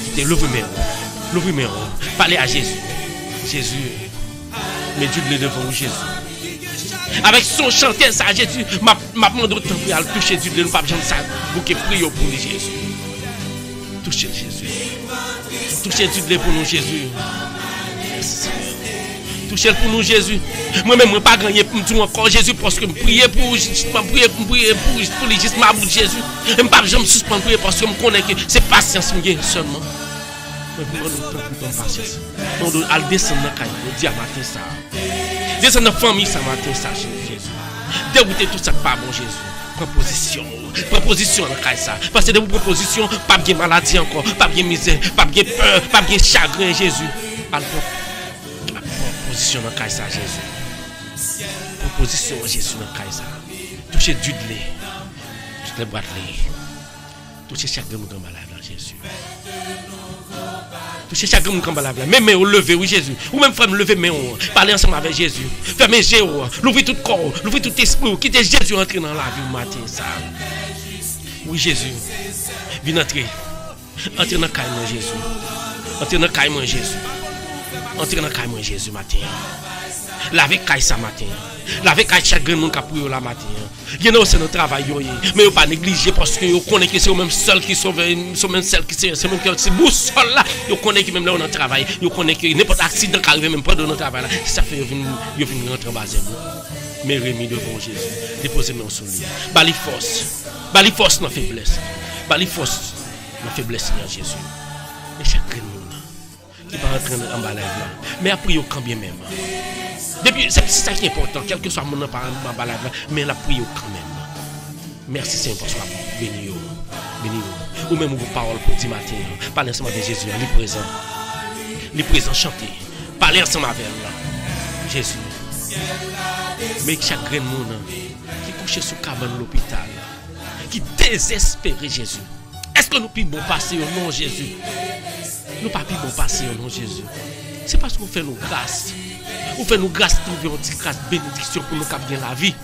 Quittez l'ouvre-moi. Parlez à Jésus. Jésus mais Dieu le devant Jésus. Avec son chanteur ça Jésus m'a demandé autant pour aller toucher Dieu de nous pas jamais ça pour que prier pour Jésus. Toucher Jésus. Toucher Dieu pour nous Jésus. Merci. Toucher pour nous Jésus. Moi-même je pas gagner pour tout encore Jésus parce que me prier pour justement prier pour les juste ma bout Jésus. Je pas jamais suspendre prier parce que je connais que c'est patience seulement. Mais prends le temps pour ton patience. On doit descendre dans le cahier, dire matin ça. Descendre dans la famille ça matin ça, Jésus. Dérouter tout ça pas bon Jésus. Proposition dans le cahier ça. Parce que de vos propositions, pas bien maladie encore, pas bien misère, pas bien peur, pas bien chagrin Jésus. Alors, proposition dans le cahier ça Jésus. Proposition Jésus dans le cahier ça. Toucher du de lait, toutes les boîtes de lait. Toucher chaque monde qui malade là Jésus. Toucher chaque monde qui malade là. Même au lever oui Jésus. Ou même frère me lever mais on parler ensemble avec Jésus. Fermer les yeux, l'ouvrir tout corps, l'ouvrir tout esprit, quitter Jésus entrer dans la vie matin ça. Oui Jésus. Viens entrer. Entrer dans le caille moi Jésus. Entrer dans le caille moi Jésus. Entrer dans le caille moi Jésus matin. Laver caille ça matin. Laver caille chaque grand monde qui a pour la matin. Il y a aussi notre travail mais il pas négliger parce que vous connaissez que c'est même seul qui sauve, c'est même celle qui c'est même qui boussole là. Vous connaissez que même là on travail, vous connaissez que n'importe accident qui arrive même pas dans notre travail là, ça fait vous venir rentrer bas mais remis devant Jésus. Déposez moi sur lui. Bali force dans faiblesse. Bali force dans faiblesse Seigneur Jésus. Et chaque monde qui va rentrer en bas là mais après vous quand bien même. Depuis, c'est ça qui est important, quel que soit mon nom par balade, mais la prière quand même. Merci Seigneur pour cela. Béni. Ou même vos paroles pour dire matin. Parlez ensemble avec Jésus, les présents chanter. Parlez ensemble avec Jésus. Mais chaque grand monde qui couche sous cabane de l'hôpital, qui désespère Jésus. Est-ce que nous pouvons bon passer au nom de Jésus? Nous ne pouvons pas bon passer au nom de Jésus. C'est parce qu'on fait nos grâces. On fait nos grâces trouver une petite grâce bénédiction pour nous capter la vie.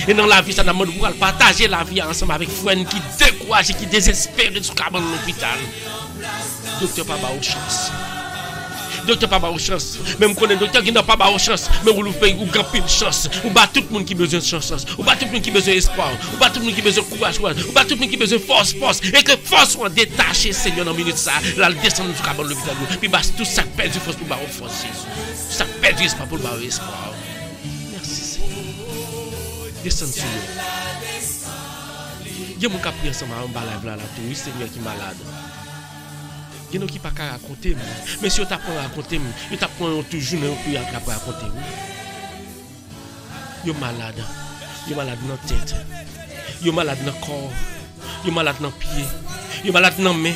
Et dans la vie, ça demande pour partager la vie ensemble avec frères qui découragent, qui désespèrent sous cabane de l'hôpital. Docteur pas aux chance. Docteur pas aux chance. Même connaît docteur qui n'a pas aux chance, mais vous avez une grande chance. Vous bat tout le monde qui a besoin de chance. Vous bat tout le monde qui a besoin d'espoir. Vous bat tout le monde qui a besoin de courage. Vous bat tout le monde qui a besoin de force. Et que force soit détachée, Seigneur, dans une minute ça. Là, le descendre sous cabane de l'hôpital. Puis tout ça perd du force pour barrer force, Jésus. Ça perd du espoir pour barrer espoir. Merci, Seigneur. Descends sur nous. Il y a mon cap ensemble en bas là, tout Seigneur qui est malade. Il y a qui pas qu'à raconter, mais si on t'apprend à raconter, il t'apprend toujours à raconter. Il est malade dans la tête, il est malade dans le corps, il est malade dans le pied, il est malade dans la main,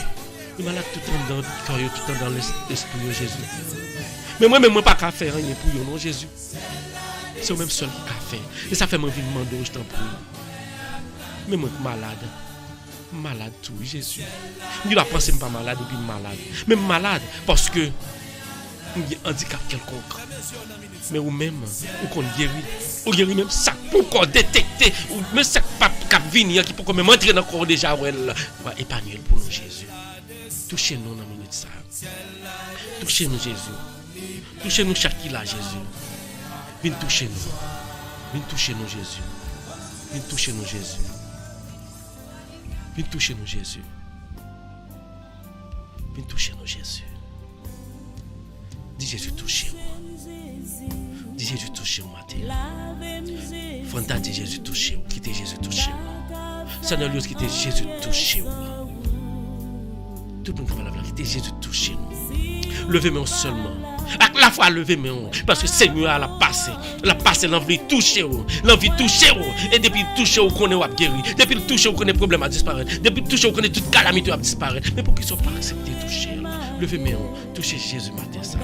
il est malade tout le temps dans le corps, tout le temps dans l'esprit de Jésus. Mais moi-même, je ne peux pas faire rien pour vous, non Jésus. C'est même seul qui a fait. Et ça fait mon vie demander, je t'en prie. Mais moi, je suis malade tout, Jésus. Je ne pense pas malade et puis malade. Mais malade parce que j'ai un handicap quelconque. Mais ou même, ou qu'on guérit. Ou guérit même ça pour qu'on détecter. Ou même ça qui venir, qui peut même entrer dans le corps déjà. On va épargner pour nous, Jésus. Touchez-nous dans la minute ça. Touchez-nous, Jésus. Touchez-nous chaque là, Jésus. Viens toucher-nous. Viens toucher-nous, Jésus. Viens toucher-nous, Jésus. Viens toucher-nous, Jésus. Viens toucher-nous, Jésus. Dis Jésus, touchez-moi. Dis Jésus, touchez-moi, matin. Fanta, dis Jésus, touchez-moi. Quittez Jésus, touchez-moi. Seigneur, quittez Jésus, touchez-moi. Tout le monde va la voir. Quittez Jésus, touchez-nous. Levez-moi seulement. À la fois levez-moi. Parce que Seigneur a passé l'envie toucher. L'envie toucher. Et depuis toucher, on connaît ou guéri. Depuis toucher, on connaît problème à disparaître. Depuis toucher, on connaît toute calamité à disparaître. Mais pour qu'ils ne soient pas acceptés toucher. Levez-moi. Touchez Jésus matin ça.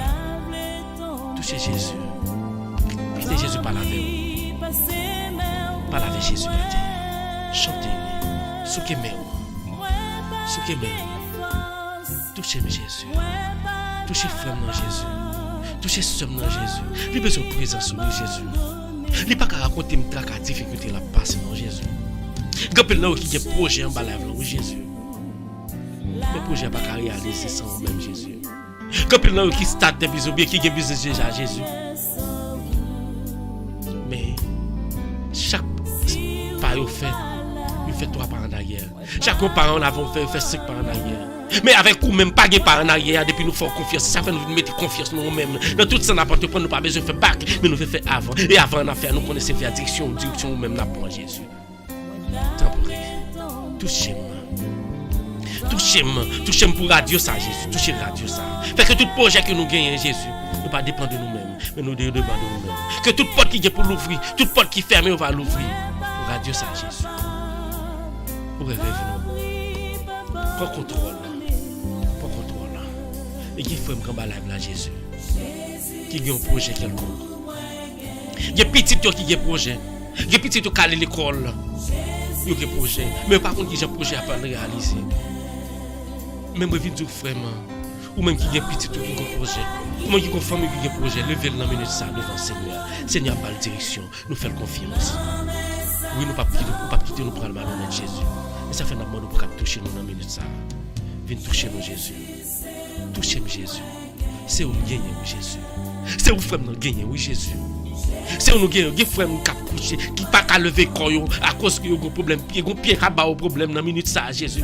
Touchez Jésus. Quittez Jésus par la vie. Par la vie Jésus matin. Chantez. Souquez-moi. Touchez-moi Jésus. Touchez femme dans Jésus. Touchez somme dans Jésus. Il a besoin de présence sur Jésus. Il n'a pas qu'à raconter mes trac à difficulté la passe dans Jésus. Il y a qui a un projet en bas là Jésus. Le projet n'a pas qu'à réaliser sans même Jésus. Il y a qui start des business qui a un business déjà Jésus. Mais chaque pas il fait 3 pas en arrière. Chaque parent avant fait 5 pas en arrière. Mais avec vous même pas par en arrière depuis nous faire confiance. Ça fait nous mettre confiance nous mêmes. Dans tout ça n'importe quoi nous pas besoin de faire back mais nous faire avant. Et avant on a fait nous connaissons faire direction nous même la pour Jésus. Temporaire. Touchez-moi. Touchez-moi pour radio ça, Jésus. Touchez radio ça. Fait que tout projet que nous gagnons, Jésus, ne pas dépendre de nous-mêmes, mais nous devons demander de nous-mêmes. Que toute porte qui est pour l'ouvrir, toute porte qui est fermée, on va l'ouvrir. Pour radio ça, Jésus. Pour rêver, nous. Prends contrôle. Et qui fait un grand live là, Jésus. Qui a un projet quelconque. Il y a petit qui a un projet. Il y a petit qui a l'école. Il y a un projet. Mais par contre, il y a un projet à pas réaliser. Même si vous vraiment. Ou même qui a un petit qui a un projet. Ou même qui a une famille qui a un projet. Levez le minute ça devant le Seigneur. Seigneur, par la direction. Nous faisons confiance. Oui, nous ne pouvons pas quitter nous prendre le malhonnête Jésus. Et ça fait un moment pour toucher nous dans la minute ça. Viens toucher nous, Jésus. Touchez-moi, Jésus. C'est où nous gagnons, Jésus. C'est où frère nous gagnons, oui, Jésus. C'est où nous gagnons, des frères nous cap coucher, qui pas qu'à lever corps à cause que y a un problème, pied qui bat au problème dans la minute ça, Jésus.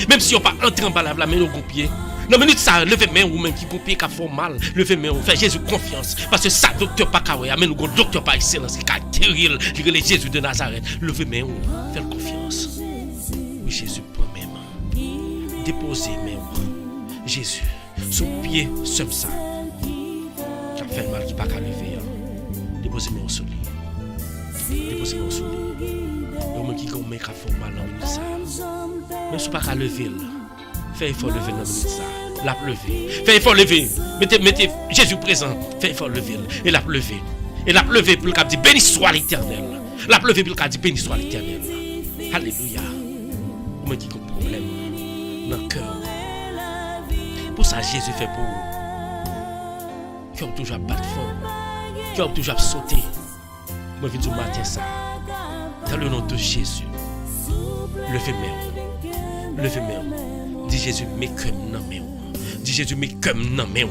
Même si on pas entrer en bas la main au pied. Dans la minute ça, levez main ou même qui pied qui font mal, levez main, fait Jésus confiance parce que ça docteur pas kawe, mais nous docteur par excellence qui est terrible, qui est Jésus de Nazareth. Levez main ou faites confiance. Oui, Jésus prend mes mains. Déposez mes mains. Jésus, sous pied, seul ça. Qui a fait mal, qui n'a pas qu'à lever. Déposez-moi au soleil. Déposez-moi au soleil. Et même qui a fait mal dans le ça. Même si pas qu'à lever. Fais effort lever dans le ça. La lever. Fais effort lever. Mettez Jésus présent. Fais effort lever. Et la lever. Et la lever pour le cap dit béni soit l'Éternel. La lever pour le cap dit béni soit l'Éternel. Alléluia. Ou même qui a un problème dans le cœur. Pour ça, Jésus fait pour vous. Qui ont toujours battu fort. Qui ont toujours sauté. Moi, je vais dire matin ça. Dans le nom de Jésus. Levez-moi. Levez-moi. Dis Jésus, mais comme non, mais. Dis Jésus, mais comme non, mais.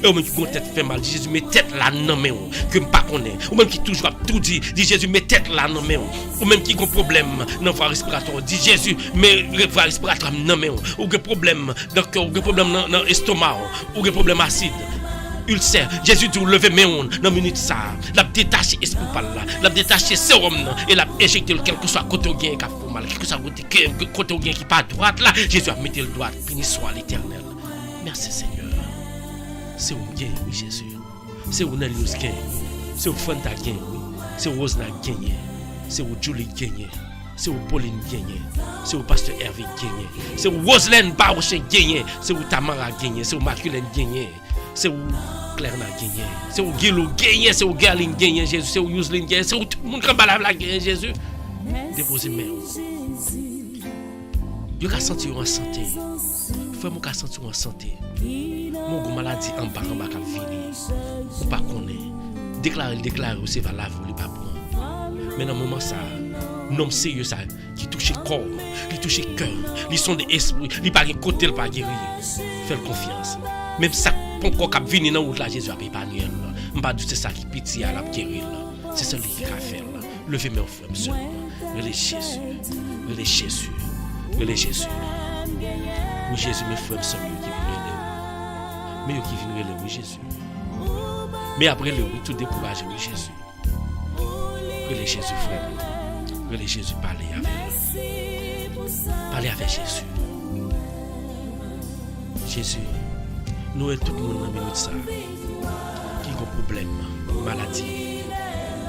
Et au même qui tête fait mal, dis Jésus, mes têtes là, non, mais. Que je ne connais pas. Ou même qui toujours tout dit, dis Jésus, mes têtes là, non, mais. Ou même qui a un problème dans la voie respiratoire, dis Jésus, mes voies respiratoires, non, mais. Ou un problème dans le cœur, ou un problème dans l'estomac, ou un problème acide. Ulcère, Jésus dit, levez mes ondes dans minute ça. L'a détaché esprit par là, l'a détaché sérum et l'a injecté quel que soit côté gain qui a fait mal, quel que soit côté gain qui pas droite là, Jésus a mis le droit, béni soit l'Éternel. Merci Seigneur. C'est où gain, oui Jésus. C'est où Nelius gain, c'est où Fanta gain, oui. C'est où Rosna gain, c'est où Julie gain, c'est où Pauline gain, c'est où Pasteur Hervé gain, c'est où Roselaine Barochin gain, c'est où Tamara gain, c'est où Maculène gain, c'est où Claire n'a gagné, c'est où Guilou gagné, c'est où Galine gagné, Jésus, c'est où Yuslin gagné, c'est où tout le monde qui a gagné, Jésus. Déposez mes mains. Vous avez senti en santé. Frère, vous avez senti en santé. Mon maladie en bas, qui a fini. Vous ne connaissez pas. Déclarez, c'est valable, vous ne pas prendre. Mais dans le moment, ça, un homme sérieux, ça, qui touche le corps, qui touche le cœur, qui sont des esprits, qui pas côté, qui pas guérir. Faites confiance. Même ça, pour qu'on vienne dans la Jésus a épargné. Je ne pas dire c'est ça qui pitié à la guérir. C'est ça qui a fait. Levez mes frères seulement. Relais Jésus. Relais Jésus. Relais Jésus. Oui, Jésus, mes frères sont mieux qui viennent relais. Mais qui viennent relais, oui, Jésus. Mais après le oui, tout découragé, oui, Jésus. Relais Jésus, frère. Relais Jésus, parlez avec. Parlez avec Jésus. Jésus. Nous et tout le monde dans la minute ça. Qui a un problème, maladie,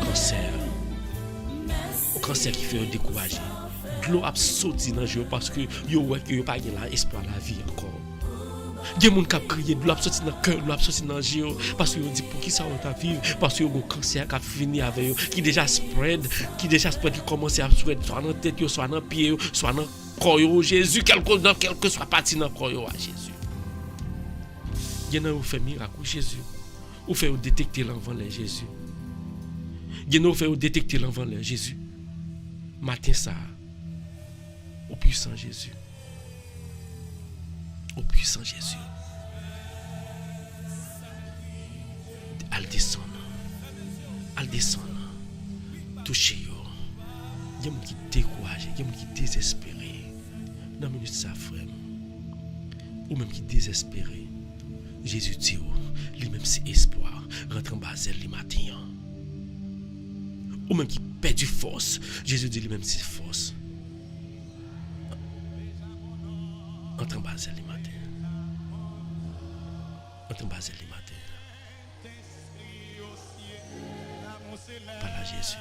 cancer. Au cancer qui fait décourager. De l'eau a sauté dans le jeu parce que yo ouais que yo pas espoir la vie encore. Il y a des gens qui crié, de l'eau a sauté dans le cœur, de l'eau a sauté dans le jeu parce que yo dit pour qui ça va vivre parce que yo un cancer qui a fini avec eux, qui déjà spread, qui commence à spread soit dans la tête, soit dans le pied, soit dans le corps. Jésus, quelque soit parti dans le corps à Jésus. Il y a fait miracle, Jésus. Ou fait détecter l'enfant de Jésus. Il y a fait détecter l'enfant de Jésus. Matin ça. Au puissant Jésus. Au puissant Jésus. Al descendre. Al descendre. Touchez yo. Il y a des gens qui découragent, il y a des gens qui désespérés. Dans la minute ça, frère. Ou même qui désespérés. Jésus dit, lui-même c'est espoir, rentre en bas le matin. Ou même qui perd du force, Jésus dit lui-même c'est force. Entre en bas le matin. Entre en bas le matin. Parle à Jésus.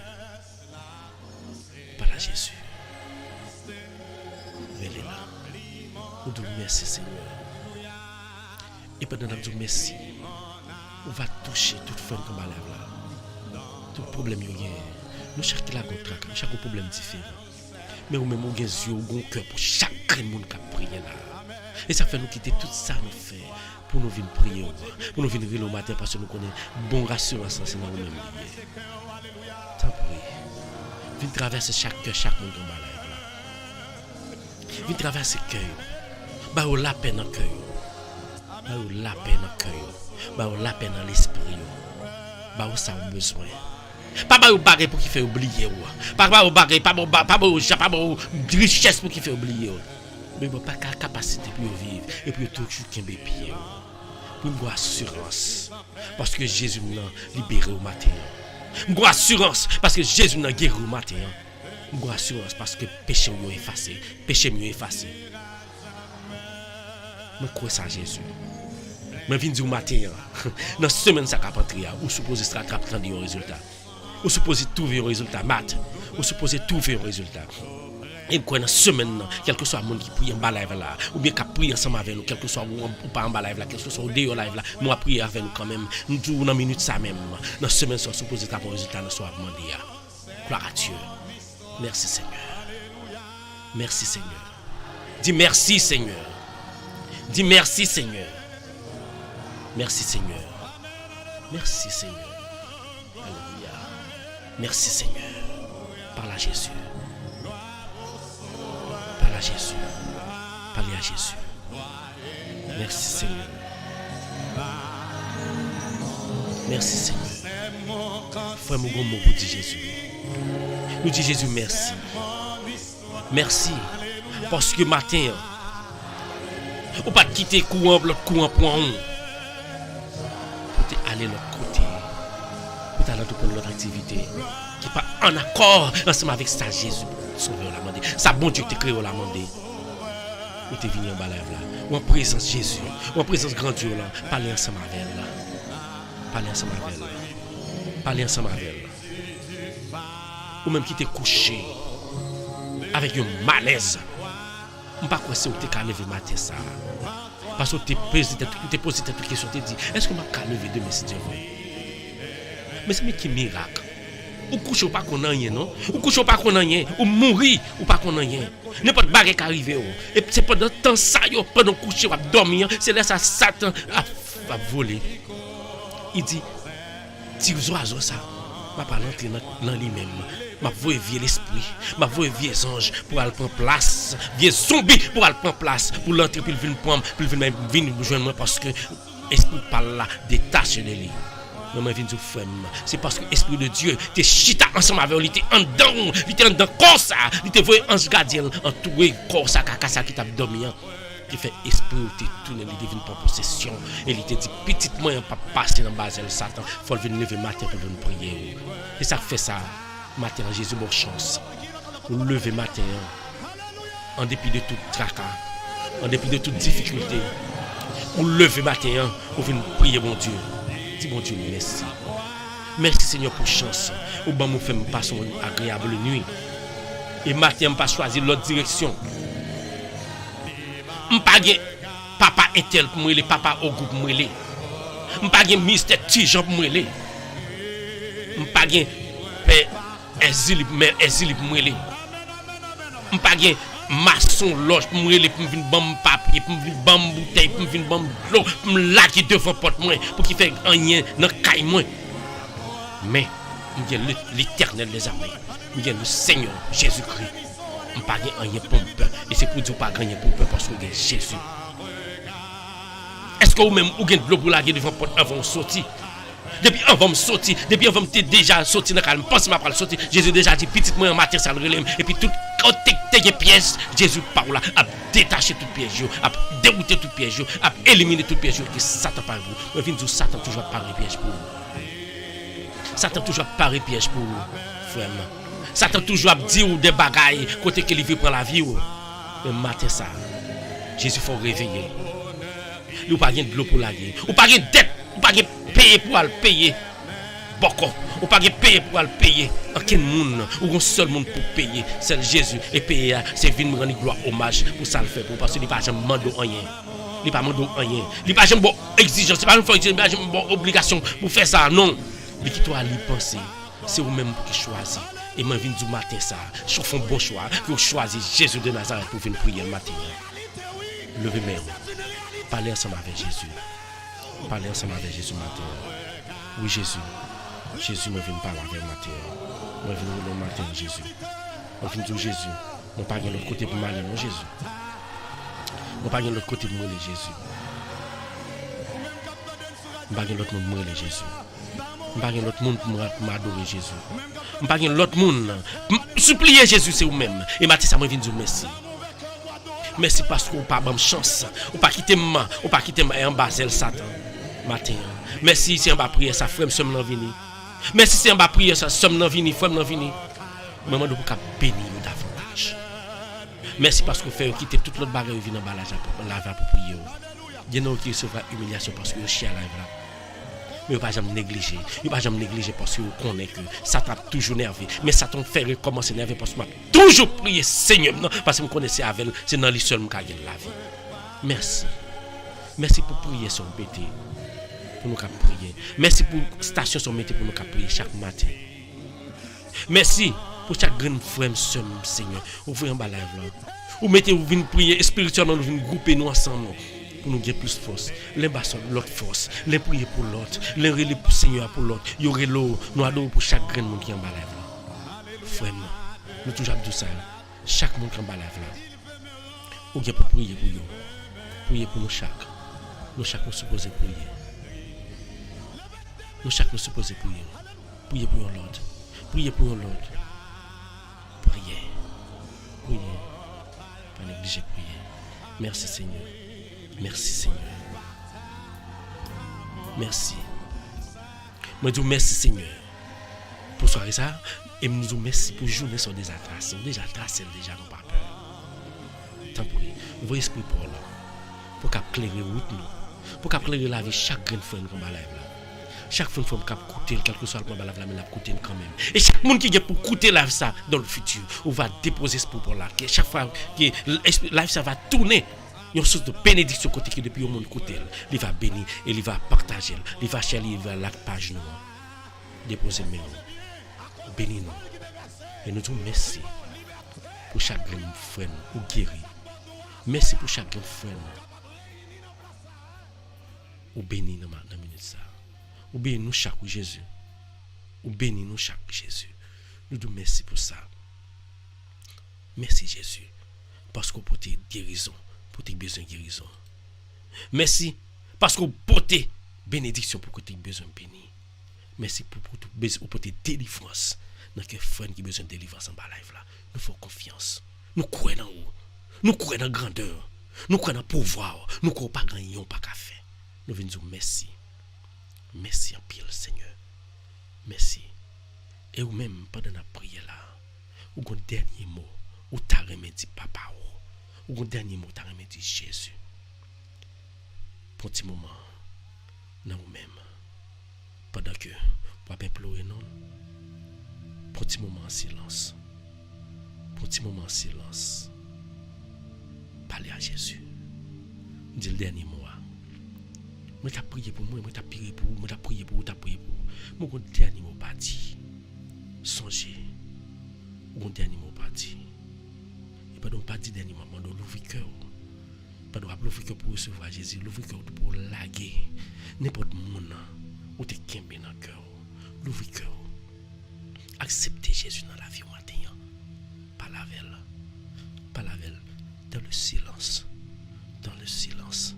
Parle à Jésus. Venez là. Nous disons merci Seigneur. Et pendant que nous disons merci, on va toucher toute femme comme là. Tout problème qu'il y a. Nous chaque la contrat, chaque problème différent. Mais nous même on a yeux, on a cœur pour chaque monde qui a prié là. Et ça fait nous quitter tout ça nous fait pour nous venir prier, pour nous venir le matin parce que nous connaissons bon rassurance c'est dans nous-mêmes. Tant pis. Viens traverser chaque cœur, chaque monde comme là. Viens traverser le cœur. Bah on la peine dans le cœur. Bah on la peine dans le cœur. Bah on la peine dans l'esprit. Bah on ça a besoin. Pas ba ou bagay pour qui fait oublier ou. Pas ba ou bagay, pas ba richesse pour qui fait oublier. Mais bon pas capacité pour vivre et pour toujours kembe pied. Pour une assurance parce que Jésus nous a libéré au matin. Une assurance parce que Jésus nous a guéri au matin. Une assurance parce que péché nous effacé, péché nous effacé. Je crois ça Jésus. Je viens dire au matin dans la semaine ça cap entrer ou supposé ça cap prendre un résultat. Ou supposé trouver un résultat mat, ou supposé trouver un résultat. Et quoi dans semaine, quel que soit le monde qui prie en bas live là, ou bien qui prie ensemble avec nous, quel que soit ou pas en bas live là, quel que soit au dehors live là, nous prier avec nous quand même. Nous toujours dans minute ça même. Dans semaine ça supposé avoir un résultat dans soir demander. Gloire à Dieu. Merci Seigneur. Merci Seigneur. Dis merci Seigneur. Dis merci Seigneur. Merci Seigneur. Merci Seigneur. Alléluia. Merci Seigneur. Parle à Jésus. Parle à Jésus. Parlez à Jésus. Merci Seigneur. Merci Seigneur. Frère mon mot pour dire Jésus. Nous disons Jésus merci. Merci. Parce que matin, on ne pas quitter courant l'autre courant pour on. Pour aller de l'autre côté. Pour aller pour l'autre activité. Qui n'est pas en accord ensemble avec ça Jésus. Sauver la mandé. Ça bon Dieu qui te créé la mandé. Ou t'es venu en bas là. Ou en présence Jésus. Ou en présence grand Dieu là. Parlez ensemble avec elle là. Parlez ensemble avec elle là. Parlez ensemble avec elle là. Ou même qui t'es couché. Avec un malaise. Je ne sais pas quoi c'est que tu as levé matin ça. Parce que tu t'es posé cette question, tu te dis, est-ce que je peux lever demain si Dieu veut? Mais c'est qui miracle. Ou couche ou pas qu'on a rien, non? Ou couche ou pas qu'on a rien. Ou mourir ou pas qu'on a rien. N'importe bague qui arrive. Et c'est pendant le temps ça, pendant coucher ou dormir, c'est là ça Satan a volé. Il dit, tire aux oiseaux ça. Je ne vais pas l'entrer dans lui-même. Je vais voir l'esprit, je vais voir les anges pour aller prendre place, les zombies pour aller prendre place, pour l'entrer, puis il vient prendre, puis il vient rejoindre moi parce que l'esprit parle là, détaché de lui. Mais je viens de frère, c'est parce que l'esprit de Dieu, tu es chita ensemble avec lui, il était en dedans, il était en dedans comme ça, il te voit ange gardien, entouré comme ça, caca qui t'a dormi. Qui fait esprit où tu tournes, il devine pour possession. Et il te dit, petit moyen pas passer dans le bas de Satan, il faut venir lever matin pour venir prier. Et ça fait ça. Matin, Jésus, bonne chance. Pour lever matin, en dépit de tout tracas, en dépit de toute difficulté. Pour lever matin, pour venir prier, mon Dieu. Dis, mon Dieu, merci. Merci, Seigneur, pour chance. Au bon, nous faisons passer une agréable nuit. Et matin, je ne pas choisir l'autre direction. Je ne pas papa Intel pour moi, papa au groupe pour moi. Je ne pas ministère Tijan pour moi. Je ne pas père exil pour moi. Je ne pas maçon loge pour moi, pour venir bam papier, pour venir bam bouteille, pour venir bam l'eau, pour me laquer devant porte moi, pour qu'il fait rien dans caille moi. Mais je suis l'Éternel des armées. Je suis le Seigneur Jésus-Christ. Je ne pas rien pour peur. Et c'est pour dire pas rien pour peur parce que c'est Jésus. Est-ce que vous-même, vous avez de l'eau pour laguer devant porte avant de sortir? Depuis avant de sortir, depuis avant de déjà sortir dans le calme, pense pas le sortir. Jésus déjà dit, petit moi en matière, ça le relève. Et puis tout, quand tu pièces, Jésus parle là, a détaché tout piège, a dérouté tout piège, a éliminé tout piège qui Satan par vous. Mais vient dire, Satan toujours paré piège pour vous. Satan toujours paré piège pour vous, frère. Satan toujours dit des bagailles côté qu'il veut prendre la vie. Mais matin ça, Jésus faut réveiller. Ou pas de l'eau pour la guerre. Ou pas de dette. Ou pas de payer pour le payer. Beaucoup. Ou pas de payer pour le payer. Aucun monde. Ou un seul monde pour payer. C'est Jésus. Et payer, c'est venir me rendre gloire, hommage pour ça le faire. Parce qu'il n'y a pas jamais demandé rien. Il n'y a pas demandé rien. Il n'y a pas jamais exigence. Il n'y a pas jamais obligation pour faire ça. Non. Mais qui toi à penser. C'est vous-même qui choisis. Et moi, je viens du matin ça. Je fais un bon choix. Pour choisir Jésus de Nazareth pour venir prier le matin. Levez mes mains. Parlez ensemble avec Jésus. Parlez ensemble avec Jésus matin. Oui, Jésus. Jésus me vient parler avec matin. Moi, je viens le matin, Jésus. Moi, je viens de Jésus. Moi, pas de l'autre côté pour m'aller, non, Jésus. Moi, pas de l'autre côté pour m'aller, Jésus. Moi, pas de l'autre monde pour m'aller, Jésus. Moi, pas de l'autre monde pour m'adorer, Jésus. Moi, pas de l'autre monde. Supplier Jésus, c'est vous-même. Et matin, ça me vient de dire merci. Merci parce que vous n'avez pas de chance. Vous n'avez pas quitté moi. Vous n'avez pas quitté moi et en bas, c'est le Satan. Matin. Merci si on va prier ça, frère, sommes nous venir. Merci si on va prier ça, sommes nous venir, frère, nous venir. Maman, nous pouvons bénir davantage. Merci parce que vous faites quitter toute l'autre barrière et venir en bas là pour prier. Il y en a qui recevra humiliation parce que vous chien là. Mais vous ne pouvez pas jamais négliger. Vous ne pouvez pas jamais négliger parce que vous connaissez que Satan a toujours nervé. Mais Satan fait recommencer nervé parce que moi toujours prier Seigneur. Non, parce que vous connaissez avec elle, c'est dans les seuls qui gagne la vie. Merci. Merci pour prier sur le BT. Pour nous prier. Merci pour la station sur le BT pour nous prier chaque matin. Merci pour chaque grand frère, Seigneur. Ouvrez en bas la live. Vous mettez, vous venez prier spirituellement, nous venons grouper nous ensemble. Pour nous gagner plus de force. Les bassons, l'autre force. Les prier pour l'autre. Les relais pour le Seigneur pour l'autre. Il y aurait l'eau. Nous adorons pour chaque grain de monde qui est en bas là. Frère, nous toujours dit ça. Chaque monde qui est en bas là. Ou bien pour prier pour eux. Prier pour nous chaque. Nous chaque nous supposons prier. Nous chaque nous supposons prier. Prier pour l'autre. Prier pour l'autre. Prier. Prier. Pas négliger prier. Merci Seigneur. Merci Seigneur. Merci. Moi je dis merci Seigneur pour soirée ça et nous disons merci pour journée sur des attractions. Déjà tracé déjà nous pas peur. Tant pis. Vous esprit pour là pour qu'éclairer route nous. Pour qu'éclairer la vie chaque grande frère comme la live là. Chaque fois qu'on coûter quel que soit le combat la mais la coûter quand même. Et chaque monde qui est pour coûter la ça dans le futur, on va déposer ce pour là. Chaque fois que live ça va tourner. Il y a une sorte de bénédiction côté qui depuis au monde côté. Il va bénir et il va partager. Il va chercher, il va la page nous. Déposer le nous. Bénis nous. Et nous disons merci pour chaque grand frère ou guéri. Merci pour chaque grand frère. Ou bénis nous dans minute ça. Ou bénis nous chaque Jésus. Ou bénis nous chaque Jésus. Nous disons merci pour ça. Merci Jésus. Parce qu'on peut te guérison. Pour tes besoins de guérison. Merci parce que vous portez bénédiction pour que tu aies besoin de bénir. Merci pour tes délivrances. Dans quel frère qui a besoin de délivrance en bas live là. Nous faisons confiance. Nous croyons en haut. Nous croyons en grandeur. Nous croyons en pouvoir. Nous croyons pas grand pas qu'à faire. Nous venons dire merci. Merci en pile Seigneur. Merci. Et ou même pendant la prière là, ou un dernier mot, ou t'as remédié papa. Ou un dernier mot, t'as remédié Jésus. Pour un petit moment, dans vous-même, pendant que vous avez pleuré, non? Pour un petit moment en silence. Pour un petit moment en silence. Parlez à Jésus. Dis le dernier mot. Moi, t'as prié pour moi, moi, t'as prié pour vous, moi, t'as prié pour vous, t'as prié pour vous. Moi, un dernier mot, pas dit. Songez. Ou un dernier mot, pas dit. Pardon, pas dit dernier moment, l'ouvrir cœur. Pardon, l'ouvrir cœur pour recevoir Jésus, l'ouvrir cœur pour laguer. N'importe monde où tu es kembe dans le cœur. L'ouvrir cœur. Acceptez Jésus dans la vie au matin. Pas la veille. Pas la veille. Dans le silence. Dans le silence.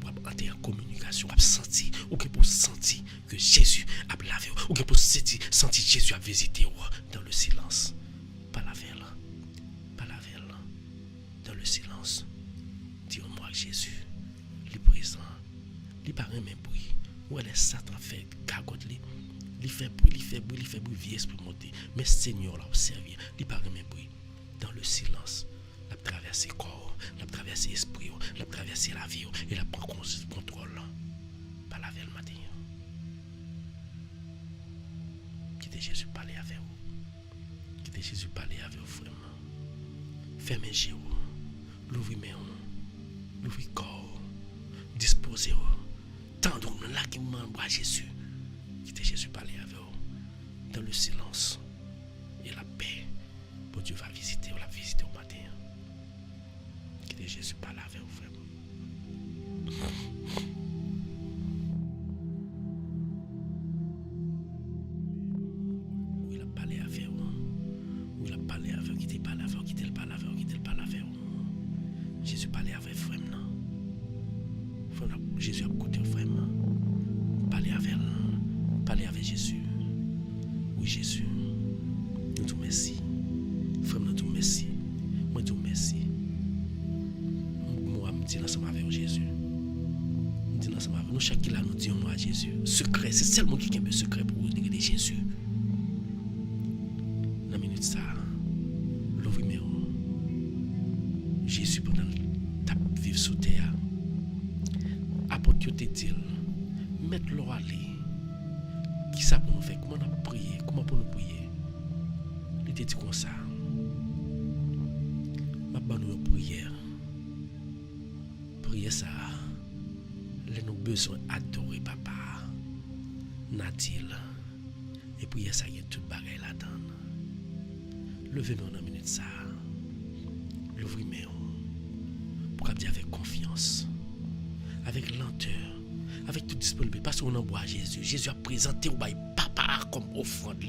Pour entrer en communication, pour sentir, ou pour sentir que Jésus a lavé, ou pour sentir Jésus a visité dans le silence. Pas la veille. Silence. Dis-moi Jésus, il est présent. Il paraît même bruit. Où est Satan fait cagote li. Il fait bruit, vie esprit monté. Mais Seigneur l'a observé. Il paraît même bruit. Dans le silence. La traverser corps, la traverser esprit, la traverser la vie et la prendre contrôle. Pas la le matin. Quittez Jésus parler avec vous. Quittez Jésus parler avec vous vraiment. Fermez les yeux, l'ouvrez les mains, l'ouvrez le corps, disposez-vous. Tendons-nous là qui m'envoie à Jésus. Quittez Jésus parler avec vous. Dans le silence et la paix, pour Dieu va visiter, on la visiter au matin. Quittez Jésus parler avec vous vraiment. Oui, il a parlé avec vous. Oui, il a parlé avec vous. Quittez parler avec vous. Quittez le parler avec vous. Quittez le parler avec vous. Jésus parlait avec vous vraiment. Jésus a écouté vraiment. Parlez avec elle. Parlez avec Jésus. Oui, Jésus. Nous te merci. Frère, nous te merci. Moi, te merci. Moi, je dis ensemble avec Jésus. Je dis ensemble avec nous. Chaque qui là, nous disons à Jésus. Secret, c'est seulement qui a un secret pour vous de Jésus. Dans la minute ça, l'ouvrir Jésus pendant ta vivre sous terre. Apôtre te dit, mettre l'eau à aller. Qui ça pour nous faire? Comment on a prié? Comment pour nous prier? Il te dit comme ça. Ma bonne prière. Prière ça. Les nous besoin adorer papa. Natil. Et prière ça, il y a tout bagaille là-dedans. Levez-moi dans une minute ça. L'ouvrez-moi. Pour dire avec confiance. Avec lenteur, avec toute disponibilité, parce qu'on envoie Jésus. Jésus a présenté au papa comme offrande.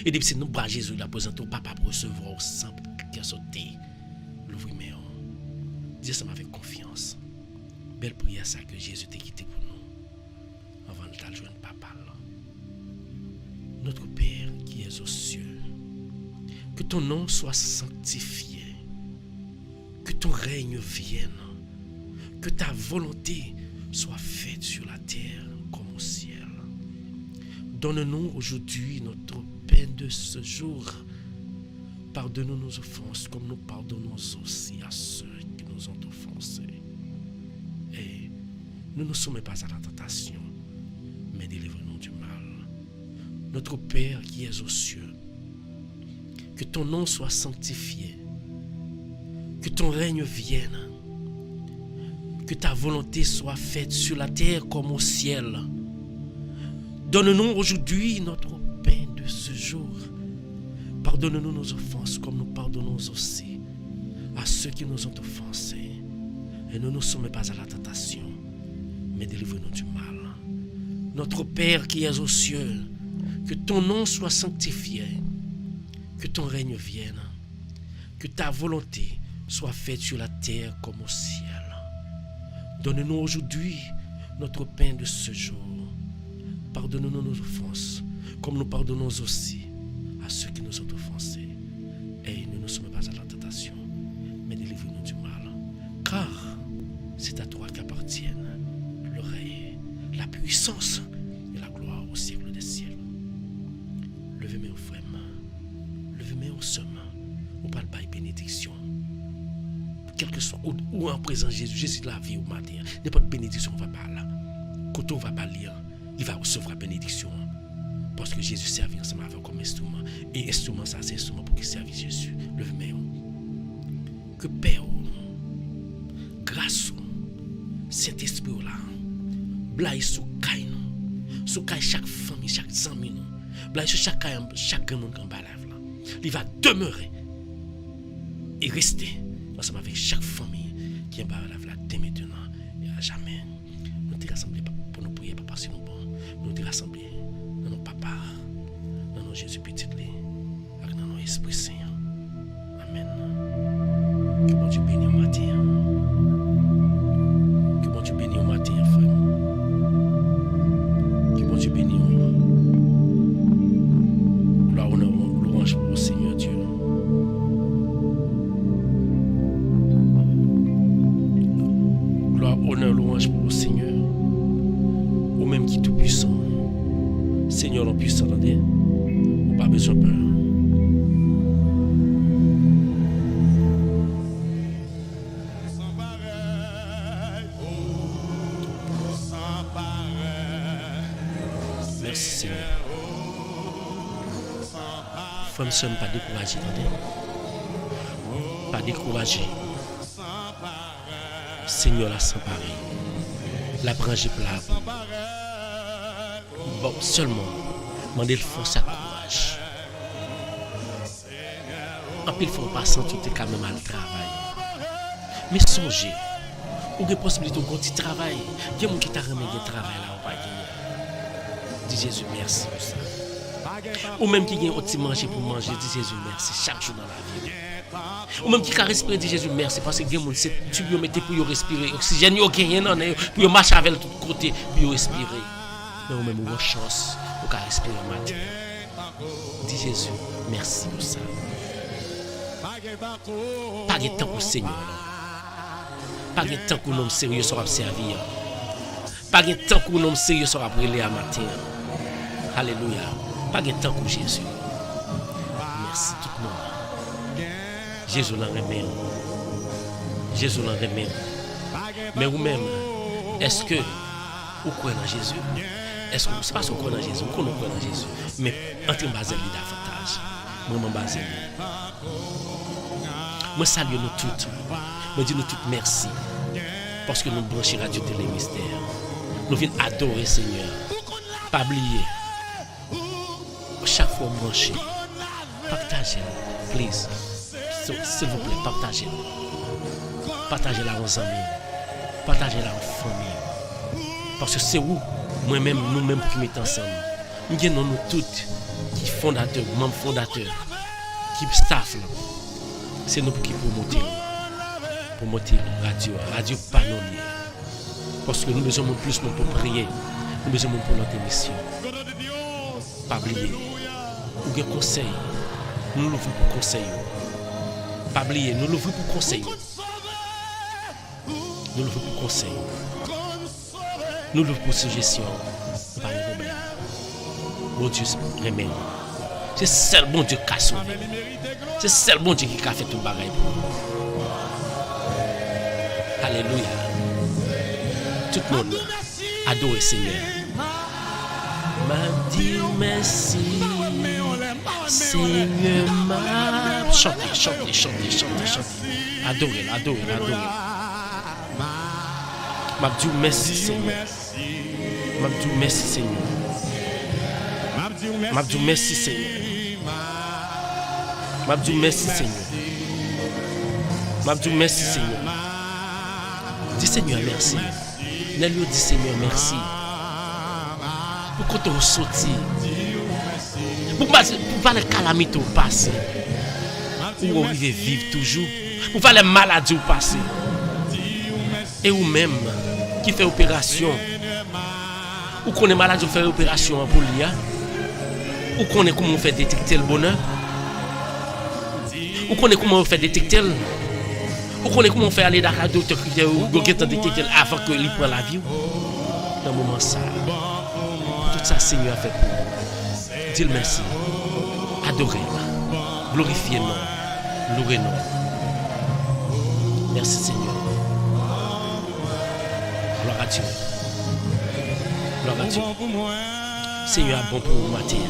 Et depuis que nous avons Jésus, il a présenté au papa pour recevoir au sang qui a sauté. L'ouvrir, dis ça avec confiance. Belle prière ça que Jésus t'a quitté pour nous. Avant de t'aller joindre papa. Notre Père qui es aux cieux, que ton nom soit sanctifié, que ton règne vienne. Que ta volonté soit faite sur la terre comme au ciel. Donne-nous aujourd'hui notre pain de ce jour. Pardonne-nous nos offenses comme nous pardonnons aussi à ceux qui nous ont offensés. Et ne nous soumets pas à la tentation, mais délivre-nous du mal. Notre Père qui es aux cieux, que ton nom soit sanctifié, que ton règne vienne. Que ta volonté soit faite sur la terre comme au ciel. Donne-nous aujourd'hui notre pain de ce jour. Pardonne-nous nos offenses comme nous pardonnons aussi à ceux qui nous ont offensés. Et ne nous soumets pas à la tentation, mais délivre-nous du mal. Notre Père qui es aux cieux, que ton nom soit sanctifié, que ton règne vienne, que ta volonté soit faite sur la terre comme au ciel. Donne-nous aujourd'hui notre pain de ce jour. Pardonne-nous nos offenses, comme nous pardonnons aussi à ceux qui nous ont offensés. Et ne nous soumets pas à la tentation, mais délivre-nous du mal. Car c'est à toi qu'appartiennent le règne, la puissance et la gloire au siècle des siècles. Levez-moi au frère, levez-moi au sommet, on parle pas de bénédiction. Quel que soit, ou en présence de Jésus, Jésus de la vie au matin, n'importe bénédiction, on va pas là. Quand on va pas lire, il va recevoir la bénédiction. Parce que Jésus servit ensemble avec comme instrument. Et instrument, ça, c'est instrument pour qu'il serve Jésus. Levez-moi. Que Père, grâce, Saint-Esprit là, blaye sous caille, sous caille chaque famille, chaque ami, blaye sur chaque caille, chaque monde qui en bas là. Il va demeurer et rester ensemble avec chaque famille qui est en bas là dès maintenant et à jamais. Nous sommes rassemblés pour nous prier, pas parce que nous bon. Nous sommes rassemblés dans nos papas, dans nos Jésus petit, avec dans nos Esprit Saint. Amen. Que bon Dieu bénisse au matin. Que bon Dieu bénisse au matin, frère. Que bon Dieu bénisse. Gloire, honneur, louange pour le Seigneur Dieu. Gloire, honneur, louange pour le Seigneur. Au même qui est tout puissant. Seigneur, le puissant, attendez. On n'a pas besoin de peur. Merci Seigneur. Frère, ne sommes pas découragés, attendez. Pas découragés. Seigneur l'a s'emparé. La branche plat. Bon, seulement, mandez le force à courage. En pile, il faut pas sentir tout est quand même à le travail. Mais songez, ou des possibilités de continuer de travail. Il y a des gens qui t'a remis de travail là, ou pas gagner. Dis Jésus, merci pour ça. Ou même qui gagne aussi manger pour manger, dis Jésus, merci chaque jour dans la vie. Ou même qui a respiré, dis Jésus, merci parce que les gens, c'est tu peux mettre pour respirer. Oxygène, il y a rien pour marcher avec tous côtés, pour respirer. Mais ou même ou chance pour respirer au matin. Dis Jésus, merci pour ça. Pas de temps pour le Seigneur. Pas de temps pour l'homme sérieux sera servir. Pas de temps pour l'homme sérieux sera brûlé à matin. Alléluia. Pas de temps pour Jésus. Merci tout le monde. Jésus l'en remet. Jésus l'en remet. Mais vous-même, est-ce que vous croyez en Jésus? Est-ce que c'est pas ce que vous croyez en Jésus? Vous croyez en Jésus. Mais entre basé davantage. Moi, je basé. Moi, salue nous toutes. Moi, dis nous toutes merci. Parce que nous branchons Radio Télé Mystère. Nous venons adorer Seigneur. Pas oublier. Chaque fois branché. Partagez-le. Please. S'il vous plaît, partagez-le. Partagez-la aux amis. Partagez-la aux familles. Parce que c'est où, moi-même, nous-mêmes qui mettons ensemble. Nous avons nous toutes qui fondateurs, membres fondateurs, qui staff là. C'est nous qui promoter radio panoli. Parce que nous besoin de plus pour prier, nous besoin pour notre émission. Pas oublier, ou des conseils, nous l'ouvrons pour conseil. Pas oublier, nous l'ouvrons pour conseil. Nous l'ouvrons pour conseil. Nous l'ouvrons pour suggestion. Pas de problème. Bon Dieu, remède. C'est seul bon Dieu qui a sauvé. C'est seul bon Dieu qui a fait tout le bagage pour nous. Alléluia. Tout le monde adore le Seigneur. M'a dit merci. Seigneur m'a chantez. Adorez. M'a dit merci Seigneur. M'a dit merci Seigneur. M'a dit merci Seigneur. M'a dit merci Seigneur. M'a dit merci Seigneur. Dis Seigneur merci. Nelio dit Seigneur merci. Pour quand on sorti. Pour pas les calamités passer. Pour on arrive vivre toujours. Pour pas les maladies passer. Et ou même qui fait opération. Ou qu'on est malade, on fait opération pour l'IA. Ou qu'on est comment on fait détecter le bonheur. Ou qu'on est comment on fait détecter le... Ou qu'on est comment on fait aller dans la docteur qui ou détecter avant qu'il prenne la vie. Dans le moment ça. Tout ça Seigneur a fait pour nous. Dis merci. Adorez-le. Glorifiez-le. Louez-le. Merci Seigneur. Gloire à Dieu. Gloire à Dieu. Seigneur a bon pour vous matin.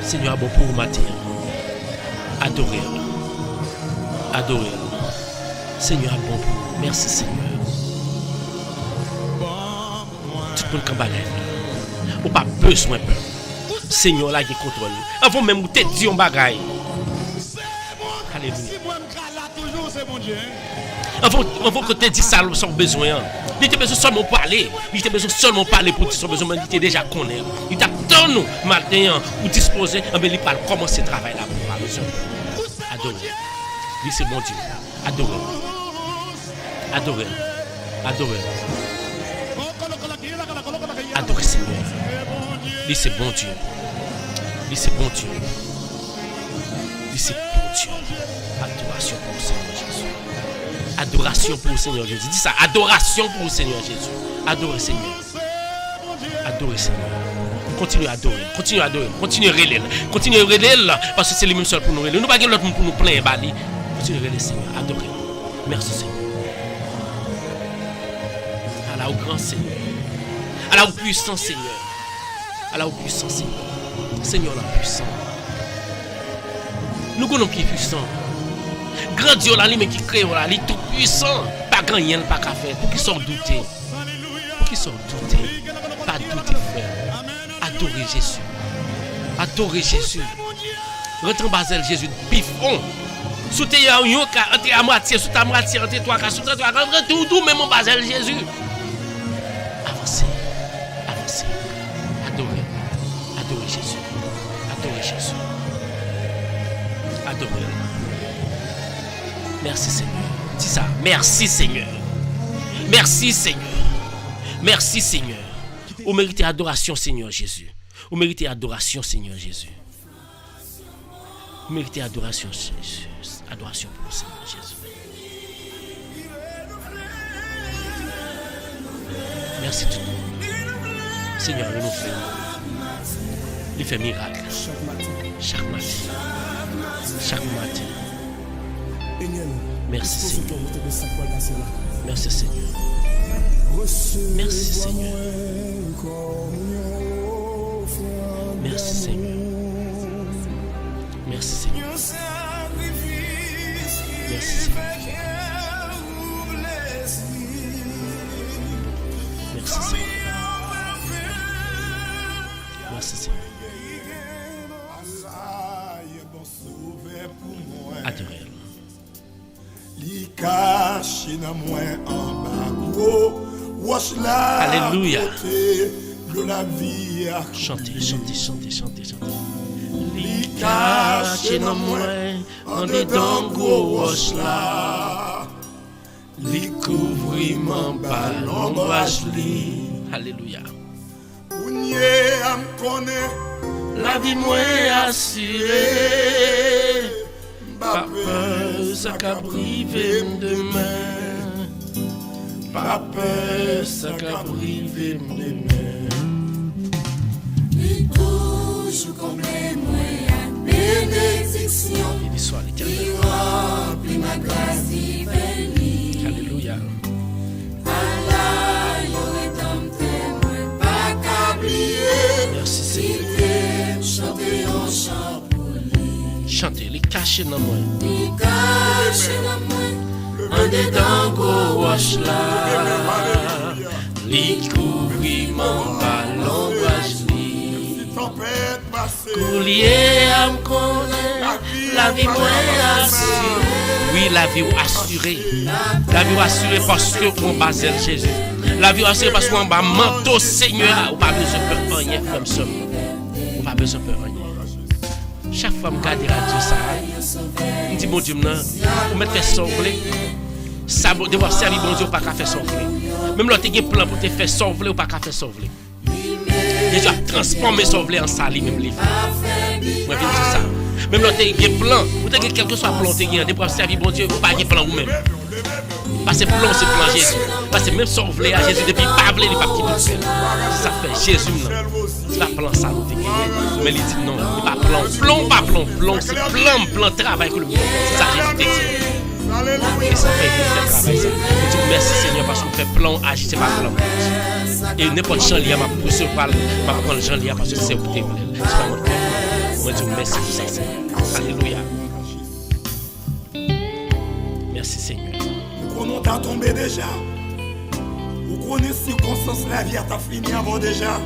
Seigneur a bon pour vous matin. Adorez-le. Seigneur a bon pour vous. Merci Seigneur. Tout le monde qui balève. Ou pas besoin de peur. Seigneur là qui contrôle. Avant même vous te dit un bagaille. Alléluia. Avant que tu aies dit ça, sans besoin. Il était besoin seulement parler. Il était besoin seulement parler pour dire son besoin. Il était déjà connu. Il t'attend nous matin pour disposer. Mais il parle comment ce travail là pour parler. Adorez. Lui c'est bon Dieu. Adorez. Adorez Seigneur. Lui c'est bon Dieu. Adoration pour le Seigneur Jésus. Adoration pour le Seigneur Jésus. Dis ça. Adoration pour le Seigneur Jésus. Adorez Seigneur. Continuez à adorer. Continuez à relayer. Parce que c'est le même seul pour nous relayer. Nous pas l'autre pour nous plaindre. Continuez à relayer Seigneur. Adorez. Merci Seigneur. Allah au grand Seigneur. Allah au puissant Seigneur. Allah au puissant Seigneur. Seigneur la puissant. Nous connaissons qui est puissant. Grand Dieu là, lui qui crée là, il est tout puissant. Pas grand rien, pas qu'à faire. Pour qu'ils sortent douter. Pour qu'ils sortent douter. Pas douter frère. Adorez Jésus. Adorez Jésus. Rentre en basel Jésus. Pifon. Sous tes yon ka, entre à moitié, sous ta moitié, entre toi ka, sous toi, rentre tout, même en basel Jésus. Avancez. Avancez. Adorez. Adorez Jésus. Adorez Jésus. Adorez. Merci Seigneur. Dis ça. Merci Seigneur. Merci Seigneur. Merci Seigneur. Vous méritez adoration Seigneur Jésus. Vous méritez adoration Seigneur Jésus. Vous méritez adoration Jésus. Adoration pour le Seigneur Jésus. Merci tout le monde. Seigneur, il nous fait. Il fait miracle. Chaque matin. Chaque matin. Merci Seigneur. Merci Seigneur. Merci Seigneur. Merci Seigneur. Merci Seigneur. Merci Seigneur. Merci Seigneur. Merci Seigneur. Adorez-le. Alléluia. Chantez, chantez, chantez, chantez, chantez. Li caché dans moi, en dedans gros roche là. Li couvri mon ballon roche li. Alléluia. La vie moi assurée. Pas peur, ça qu'a privé demain. Pas peur, ça qu'a privé demain. Il toujours comblé moi bénédiction. Il soit l'éternel. Il remplit ma grâce divine. Alléluia. Allah, yo est témoin, pas qu'oublier. Merci Seigneur. Chanter un chant pour lui. Chantez, les cachés dans moi. Il cache dans moi. En dedans gros roche là. Li couvri mon ballon roche li. Coulier à me connaître. La vie moi assurée. Oui, la vie assurée. La vie assurée parce que on basel Jésus. La vie assurée parce qu'on bas manteau Seigneur. Ou pas besoin de faire rien comme ça. Ou pas besoin de faire rien. Chaque fois que je regarde Radio ça, je dis, mon Dieu, vous me faites sauver. Ça va devoir servir, bon Dieu, pas qu'à faire sauver. Même là, tu as un plan pour te faire sauver ou pas qu'à faire sauver. Jésus a transformé sauver en sali, même livre. Moi, je dis ça. Même là, tu as un plan, ou tu as quel que soit plan, tu as un plan pour servir, bon Dieu, ou pas un plan ou même. Parce que plan, c'est plan Jésus. Parce que même sauver à Jésus, depuis pas blé, il n'est pas petit tout seul. Ça fait Jésus, non. C'est pas plan ça, mais il dit non, il pas plan. Plan, c'est plan travail que le monde. C'est ça, Jésus te dit. Et ça fait travail, ça. Je dis merci Seigneur parce qu'on fait plan, agir, c'est pas plan. Et n'importe Jean Lia m'a poussé par m'a prendre Jean Lia parce que c'est pour te plaire. C'est pas mon cœur. Moi, je dis merci pour ça, Seigneur. Alléluia. Merci Seigneur. On t'a tombé déjà. Vous connaissez circonstances la vie t'a fini avant déjà.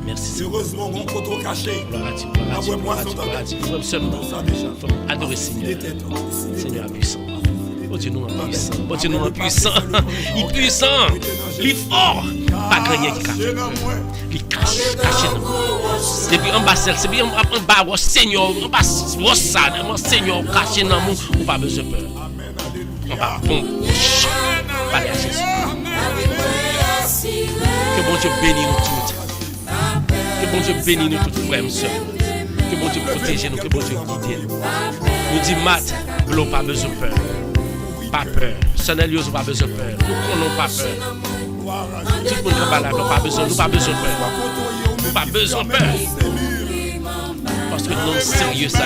Merci. Heureusement, mon côté caché. Faut seulement adorer Seigneur. Seigneur puissant. Oh Dieu nous en puissant. Oh Dieu nous en puissant. Il est puissant. Il est fort. Pas gagner qui cache. Il cache dans nous. Depuis en bas, c'est bien en bas, Seigneur. En bas, Seigneur, caché dans nous. On pas besoin de peur. On va bon. Parlez à Jésus. Que bon Dieu bénisse nous tous. Que bon Dieu bénisse nous tous, frères et sœurs. Que bon Dieu protège nous, que bon Dieu guide nous. Nous dit Matt, nous pas besoin de peur. Pas peur. Sanelio, nous pas besoin de peur. Nous n'avons pas peur. Tout le monde qui est là, nous pas besoin de peur. Nous pas besoin de peur. Parce que nous sommes sérieux ça.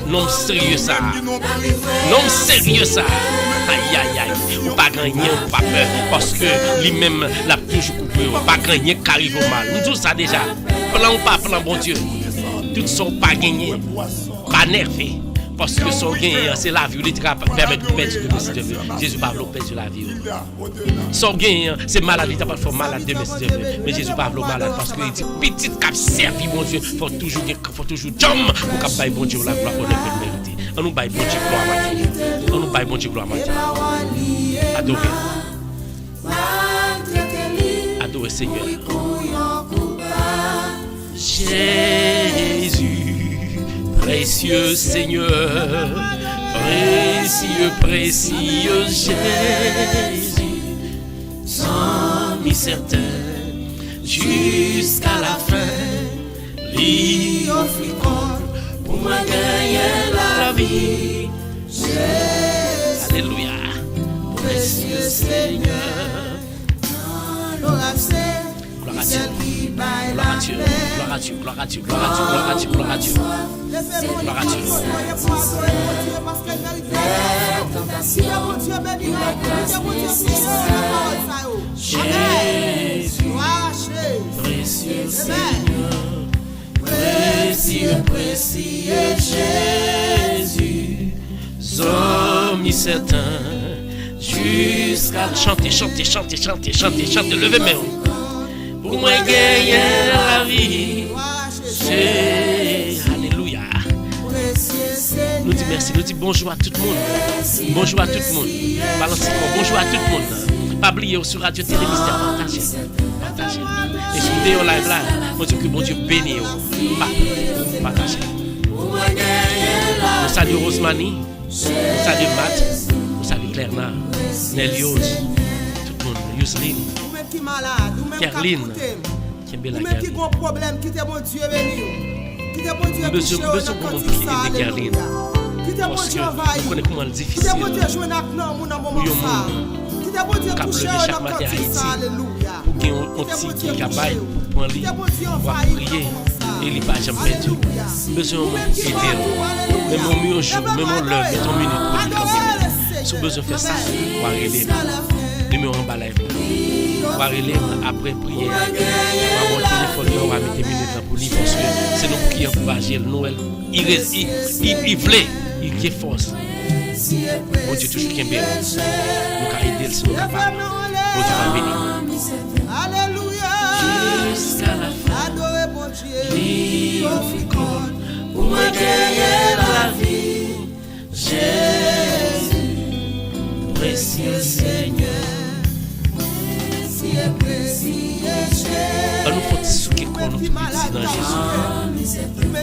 Non sérieux ça. Non sérieux ça. Aïe aïe aïe. Ou pas gagner, ou pas peur. Parce que lui-même l'a toujours coupé. Ou pas gagner qui arrive au mal. Nous tous ça déjà. Plan ou pas plan, bon Dieu. Tous sont pas gagnés. Pas nervés. Parce que son gain, c'est la vie. Il te permet de perdre demain si Dieu veut. Jésus pas voulu perdre la vie. Son gain, c'est maladie. Il t'a pas fait malade demain si Dieu veut. Mais Jésus pas voulu malade parce qu'il dit petit cap servi, mon Dieu. Faut toujours jam pour cap bailler bon Dieu la gloire pour le mériter. On nous baille bon Dieu gloire matin. On nous baille bon Dieu gloire matin. Adorez. Adorez Seigneur. Jésus. Précieux Seigneur, précieux Jésus, sans mi-certain, jusqu'à la fin, lui offre corps pour moi gagner la vie. Alléluia, précieux Seigneur. Gloire à Dieu, gloire à Dieu, gloire à Dieu, gloire à Dieu, gloire à Dieu, gloire à Dieu, gloire à Dieu. Gloire à Dieu. Jésus, précieux Seigneur, précieux Jésus, homme certain, jusqu'à chanter, levez main. Pour moi gagner la vie, alléluia. Nous disons merci, nous disons bonjour à tout le monde. Bonjour à tout le monde. Balancez bonjour à tout le monde. Pas oublier sur Radio Télé Mystère, partagez. Et sur vidéo live là, on dit que bon Dieu bénit. Partagez. Nous saluons Rosemanie, nous saluons Matt, nous saluons Clairna, Nelios, tout le monde, Yuseline, Kerline, Kimbela Kerline. Qui a problème, qui est bon Dieu béni. Qui est bon Dieu béni. Besoin pour mon fils de Kerline. Parce que vous connaissez comment difficile. Qui est bon Dieu jouer avec nous dans moment ça. Qui est bon Dieu toucher chaque matin Haïti. Pour qu'il y ait un petit qui cabaye pour prendre lui, pour prier et il va jamais perdu. Besoin pour aider. Même au mieux jour, même au l'heure, même au minute pour lui. Si vous besoin de faire ça, vous allez aider. Numéro en bas live. On va aller après prier. On va avoir le téléphone, on va mettre des minutes pour lui parce que c'est nous qui encourageons Noël. Il voulait, il est force. Bon Dieu, toujours qui est bien. Nous allons aider si nous sommes capables. Bon Dieu va bénir. Alléluia. Jusqu'à la fin. Adorez bon Dieu. Il offre corps pour moi gagner la vie. Jésus, précieux Seigneur. Nous faut souquer quand nous tout petit dans Jésus.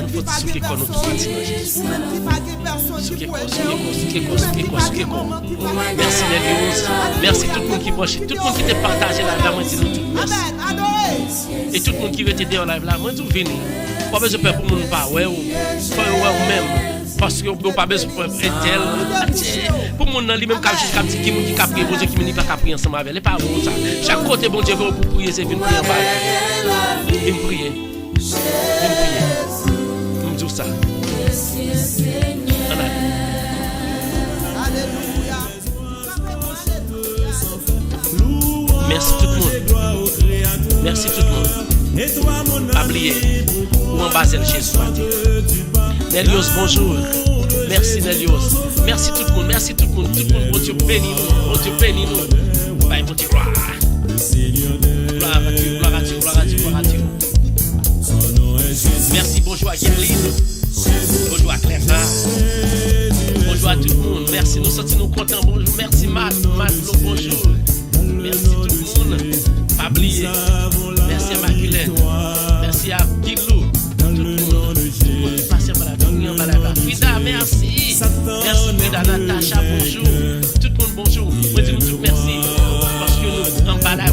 Nous faut souquer quand nous tout petit dans Jésus. Souquer quand. Merci Nélios. Merci tout le monde qui branche, tout le monde qui t'a partagé la live, moi dis nous tout merci. Et tout le monde qui veut t'aider en live là, moi tout venir. Pas besoin de peur pour nous pas ouais ou même. Parce que on pas besoin pour tel pour mon nan li même cap dit qui moun qui cap prier bon Dieu qui me pas cap prier ensemble avec les pas bon ça chaque côté bon Dieu veut pour prier c'est venir prier en bas vient prier nous dit ça merci tout le monde merci tout le monde pas oublier ou en bas Jésus Nelios, bonjour. Merci Nelios. Merci tout le monde. Merci tout le monde. Tout le monde, bon Dieu bénis nous. Bon Dieu bénis nous. Bye, bon Dieu, gloire. Gloire à Dieu, gloire à Dieu, gloire à Dieu, gloire à Dieu. Merci, bonjour à Kerline. Bonjour à Claire. Bonjour à tout le monde. Merci, nous sentons contents. Bonjour. Merci Matt, bonjour. Merci tout le monde. Pas oublier. Merci à Maculène. Merci à Guilou. Frida, merci. Merci Frida, Natacha, bonjour. Tout le monde, bonjour. Moi, dis-nous tout merci. Parce que nous, en bas là,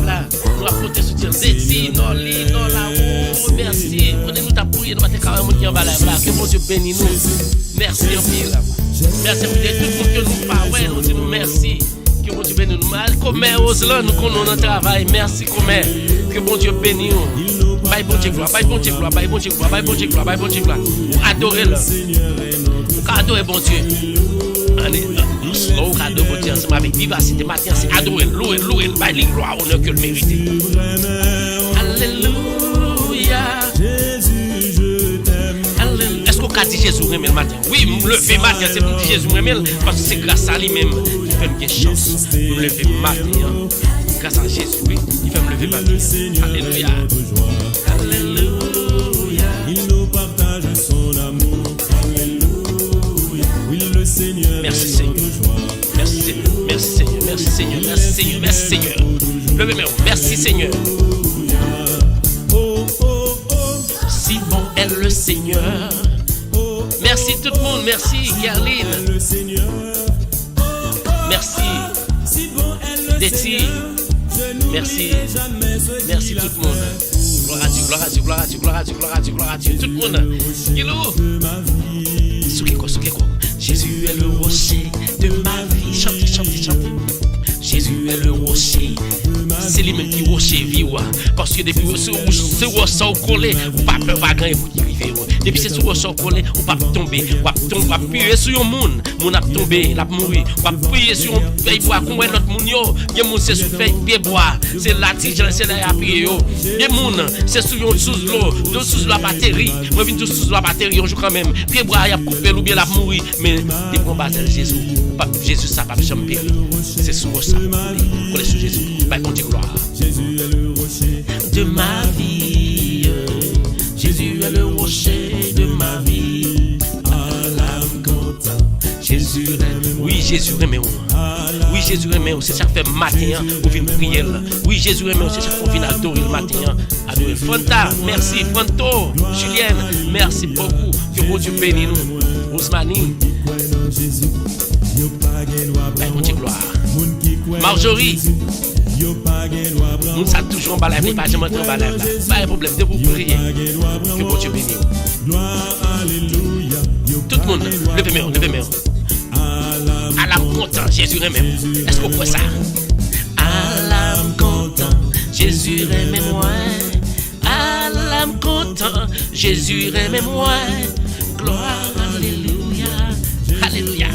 nous apportons soutien. Zéti, non, là-haut. Merci. Prenez-nous ta prière, nous mettons carrément qui en bas là. Que mon Dieu bénisse nous. Merci en pile. Merci pour tout le monde que nous parlons. Ouais, nous disons merci. Que mon Dieu bénisse nous. Comme Oslan, nous connaissons notre travail. Merci, comme que mon Dieu bénisse nous. Bye bon Dieu gloire, bye bon Dieu gloire, bye bon Dieu gloire, bye bon Dieu gloire, bye bon Dieu gloire. Adorez-le. Adorez bon Dieu. Allez, slow, cadeau bon Dieu, ensemble avec vivacité. Matin, c'est adorer, louer, bailler gloire, honneur que le mérite. Alléluia. Jésus, je t'aime. Est-ce qu'on a dit Jésus remet le matin? Oui, me lever matin, c'est pour dire Jésus remet, parce que c'est grâce à lui-même qu'il fait me chance. Me lever matin, grâce à Jésus, oui, il fait me lever matin. Alléluia. Alléluia. Il nous partage son amour. Alléluia. Oui, le Seigneur. Merci Seigneur. Merci Seigneur. Merci Seigneur. Merci Seigneur. Merci Seigneur. Merci Seigneur. Levez-moi. Merci Seigneur. Si bon est le Seigneur. Merci tout le monde. Merci Gerline. Merci Déti. Merci. Merci tout le monde. Gloire à Dieu, gloire à Dieu, gloire à Dieu, gloire à Dieu, gloire à Dieu, gloire à Dieu. Tout le monde. Guilou. Soukeko. Jésus est le rocher de ma vie. Chantez. Jésus est le rocher. C'est lui-même qui rocher vie. Parce que depuis ce rocher collé, ou pas peur pas gagner pour qui arrive. Depuis ce rocher collé, ou pas tomber, ou pas prier sur un monde, mon a tombé, l'a mourir, ou pas prier sur un pays bois comme notre moun yo, des moun c'est sur pied bois, c'est la tige, c'est la prier yo. Des moun c'est sur un sous l'eau, sous la batterie. Moi vinn sous la batterie, on joue quand même. Pied bois y a coupé ou bien l'a mourir, mais des combats Jésus. Jésus ça pas jamais périr. C'est sur ça. Collé sur Jésus. Bah on dit gloire. Jésus est le rocher de ma vie. Jésus est le rocher de ma vie. à l'âme content. Jésus aime. Oui, Jésus aime. Oui, Jésus aime. C'est ça fait matin ou vient prier. Oui, Jésus aime. C'est ça qu'on vient adorer le matin. Adorer. Fanta, merci. Fanto, Julienne, merci beaucoup. Que bon Dieu bénisse nous. Ousmani. On dit gloire. Marjorie. Nous sommes toujours en balade, pas jamais en balade. Pas de problème, de vous prier. Que bon Dieu bénisse. Tout le monde, levez-moi. À l'âme content, Jésus aime. Est-ce qu'on croit ça? À l'âme content, Jésus aime moi. À l'âme content, Jésus aime moi. Gloire, alléluia, alléluia.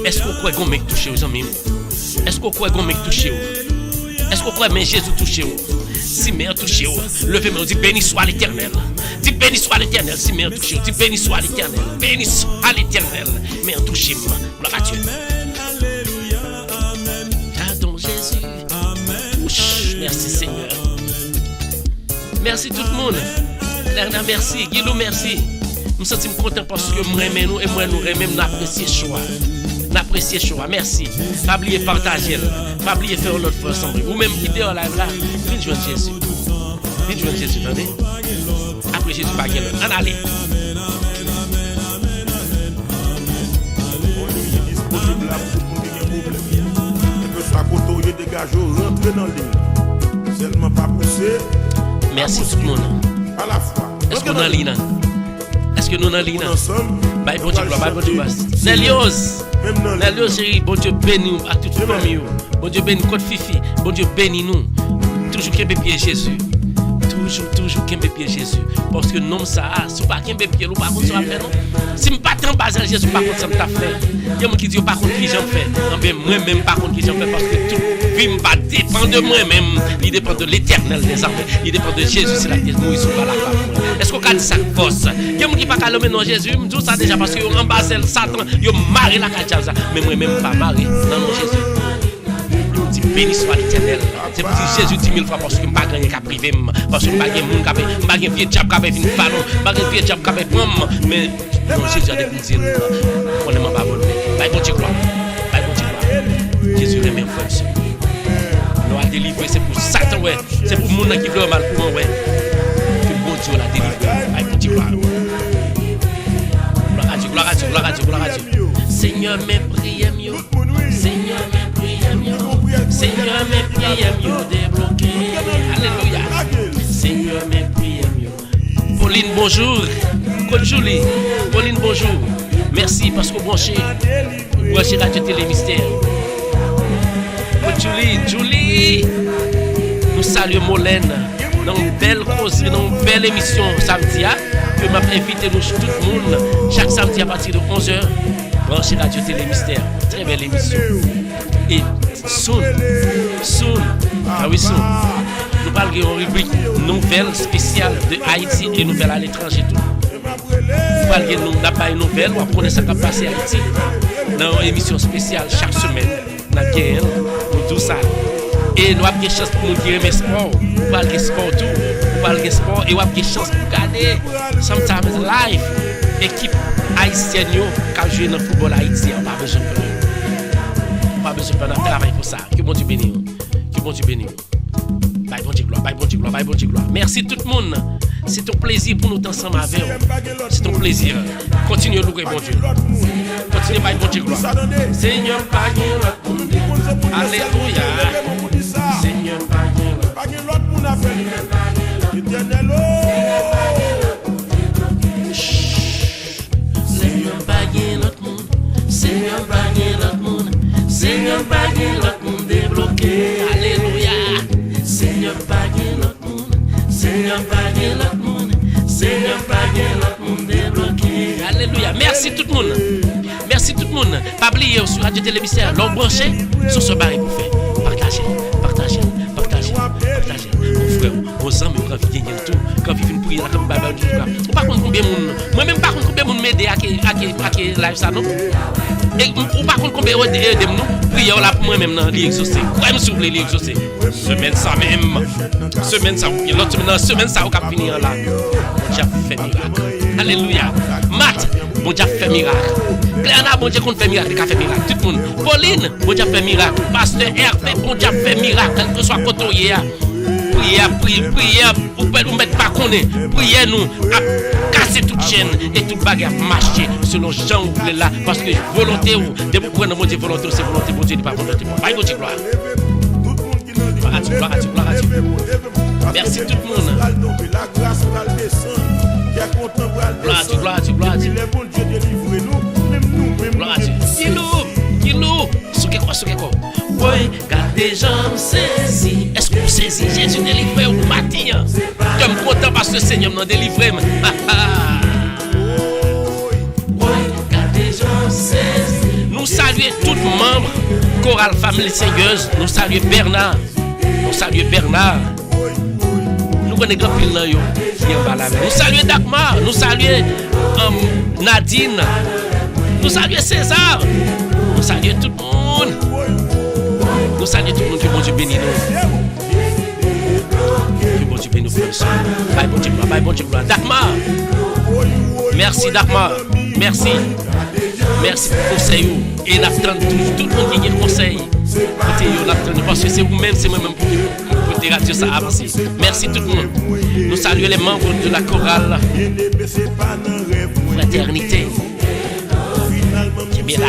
Est-ce qu'on croit qu'on m'a touché aux amis? Est-ce qu'on croit qu'on m'a touché? Est-ce qu'on croit que Jésus touché? Si mère touché, levez-moi, dit béni soit l'Éternel. Dis béni soit l'Éternel. Si mère touché, dis béni soit l'Éternel. Béni soit l'Éternel. Mère touché, gloire à Dieu. Pardon Jésus. Ouch, merci Seigneur. Merci tout le monde. Lerna, merci. Guido, merci. Je me sens content parce que moi et nous nous apprécier choix. N'appréciez choix. Merci. Pas oublier partager. Pas oublier faire l'autre fois ensemble. Ou même qui est en live là. Viens joindre Jésus. Viens joindre Jésus. Attendez. Après Jésus, pas quel autre. En allez. Merci tout le monde. À la fois. Est-ce que nous en ligne? Est-ce que nous en ligne? Bye, bon Dieu, bye, bon Dieu. Nelios, chérie, bon Dieu bénis nous à toute famille. Bon Dieu bénis Côte Fifi. Bon Dieu bénis nous. Toujours qu'un bébé Jésus. Toujours qu'un bébé Jésus. Parce que non, ça, si pas qu'un bébé, ou pas contre ça fait non. Si je ne pas en bas Jésus, pas contre ça me t'a fait. Il y a des gens qui disent pas contre qui j'en fais. Moi-même, pas contre qui j'en fais. Parce que tout vie ne dépend de moi-même. Il dépend de l'Éternel des armées. Il dépend de Jésus. C'est la pièce nous, ils sont pas là. Est-ce qu'on a dit ça force? Il y a des gens qui ne pas le non Jésus. Je dis ça déjà parce que en bas Satan, ils marient la cachaza. Mais moi-même, pas marié. Non, Jésus. Béni soit l'Éternel. C'est pour dire Jésus 10 000 fois parce que je ne peux pas gagner qu'à priver. Parce que je ne peux pas gagner qu'à priver. Je ne peux pas gagner vieux diable qu'à venir faire. Je ne peux pas gagner vieux diable qu'à prendre. Mais non, Jésus a découvert. On ne m'a pas abonné. Bye, bon Dieu, gloire. Bye, bon Dieu, gloire. Jésus est même frère. Nous a délivré. C'est pour Satan, ouais. C'est pour les gens qui veulent mal pour moi, ouais. Que bon Dieu l'a délivré. Bye, bon Dieu, gloire. Gloire à Dieu, gloire à Dieu, gloire à Dieu, gloire à Dieu. Seigneur, mes prières mieux. Seigneur, mes prières mieux. Seigneur, mes prières mieux débloquées. Alléluia. Seigneur, mes prières mieux. Pauline, bonjour. Côte Julie. Pauline, bonjour. Merci parce que vous branchez Radio Télé Mystère. Côte Julie. Nous saluons Molène. dans une belle cause, dans une belle émission samedi, que m'a invité nous tout le monde chaque samedi à partir de 11h. Brancher Radio Télé Mystère. Très belle émission. Et soon, ah oui, soon, nous parlons d'une rubrique nouvelle spéciale de Haïti et nouvelles à l'étranger. Nous parlons d'une nouvelle, on connaît ça qui a passé à Haïti. Dans une émission spéciale chaque semaine, dans laquelle nous tout ça. Et nous avons des chances pour nous dire mes sports. Nous parlons de sport tout. Nous parlons de sport et nous avons des chances pour regarder sometimes live. Équipe haïtienne qui joue dans le football haïtien, on n'a pas besoin de peur. On n'a pas besoin de peur, on travaille pour ça. Que bon Dieu bénisse. Que bon Dieu bénisse. Bye bon Dieu gloire, bye bon Dieu gloire, bye bon Dieu gloire. Merci tout le monde. C'est un plaisir pour nous ensemble avec vous. C'est un plaisir. Continuez à louer bon Dieu. Continuez bye bon Dieu gloire. Seigneur, alléluia. Seigneur, Seigneur, bagay l'autre monde. Seigneur, bagay l'autre monde débloqué. Alléluia. Seigneur, bagay l'autre monde. Seigneur, bagay l'autre monde. Seigneur, bagay l'autre monde débloqué. Alléluia. Merci tout le monde. Merci tout le monde. Pas oublier sur Radio Télé Mystère, l'on branché sur ce baril pour faire. Partagez. Mon frère, vos amis, quand ils gagnent tout, quand ils viennent prier, comme Bible dit, on pas contre combien de monde. Moi-même, pas contre combien de monde m'aider à live ça, non? Et on pas contre combien de aider nous, prier là pour moi-même, non, les exaucer. Quoi, me souffler, les exaucer. Semaine ça même. Semaine ça, l'autre semaine ça, on va finir là. J'ai fait miracle. Alléluia. Matt, bon Dieu fait miracle. Cléana, bon Dieu qu'on fait miracle, qui fait miracle. Tout le monde. Pauline, bon Dieu fait miracle. Pasteur Hervé, bon Dieu fait miracle. Quel que soit côté prière, ou mettre pas connaître. Prière nous à casser toute chaîne et toute bagarre marcher selon Jean ou là. Parce que volonté ou, de vous prendre mon Dieu volonté, c'est volonté, mon Dieu n'est pas volonté. Bye, mon Dieu, gloire. Gloire à Dieu. Merci tout le monde. Gloire à Dieu. Gloire à Dieu. Kilo. Souké quoi. Oui, gardez jambes saisies. Est-ce que vous saisissez Jésus délivré ou matin? Je suis content parce que le Seigneur m'a délivré. Oui, gardez jambes saisies. Nous saluons tous les membres Chorale Famille Seigneureuse. Nous saluons Bernard. Nous connaissons grand pile là yo. Nous saluons Dagmar. Nous saluons Nadine. Nous saluons César. Nous saluons tout le monde. Nous saluons tout le monde. Que bon Dieu bénisse nous. Que bon Dieu bénisse nous. Bye bon Dieu gloire. Dagmar. Merci Dagmar. Merci pour conseil. Et nous attendons tout le monde qui a conseil. Parce que c'est vous-même, c'est moi-même pour te radio ça avancer. Merci tout le monde. Nous saluons les membres de la chorale Fraternité. Qui est bien là.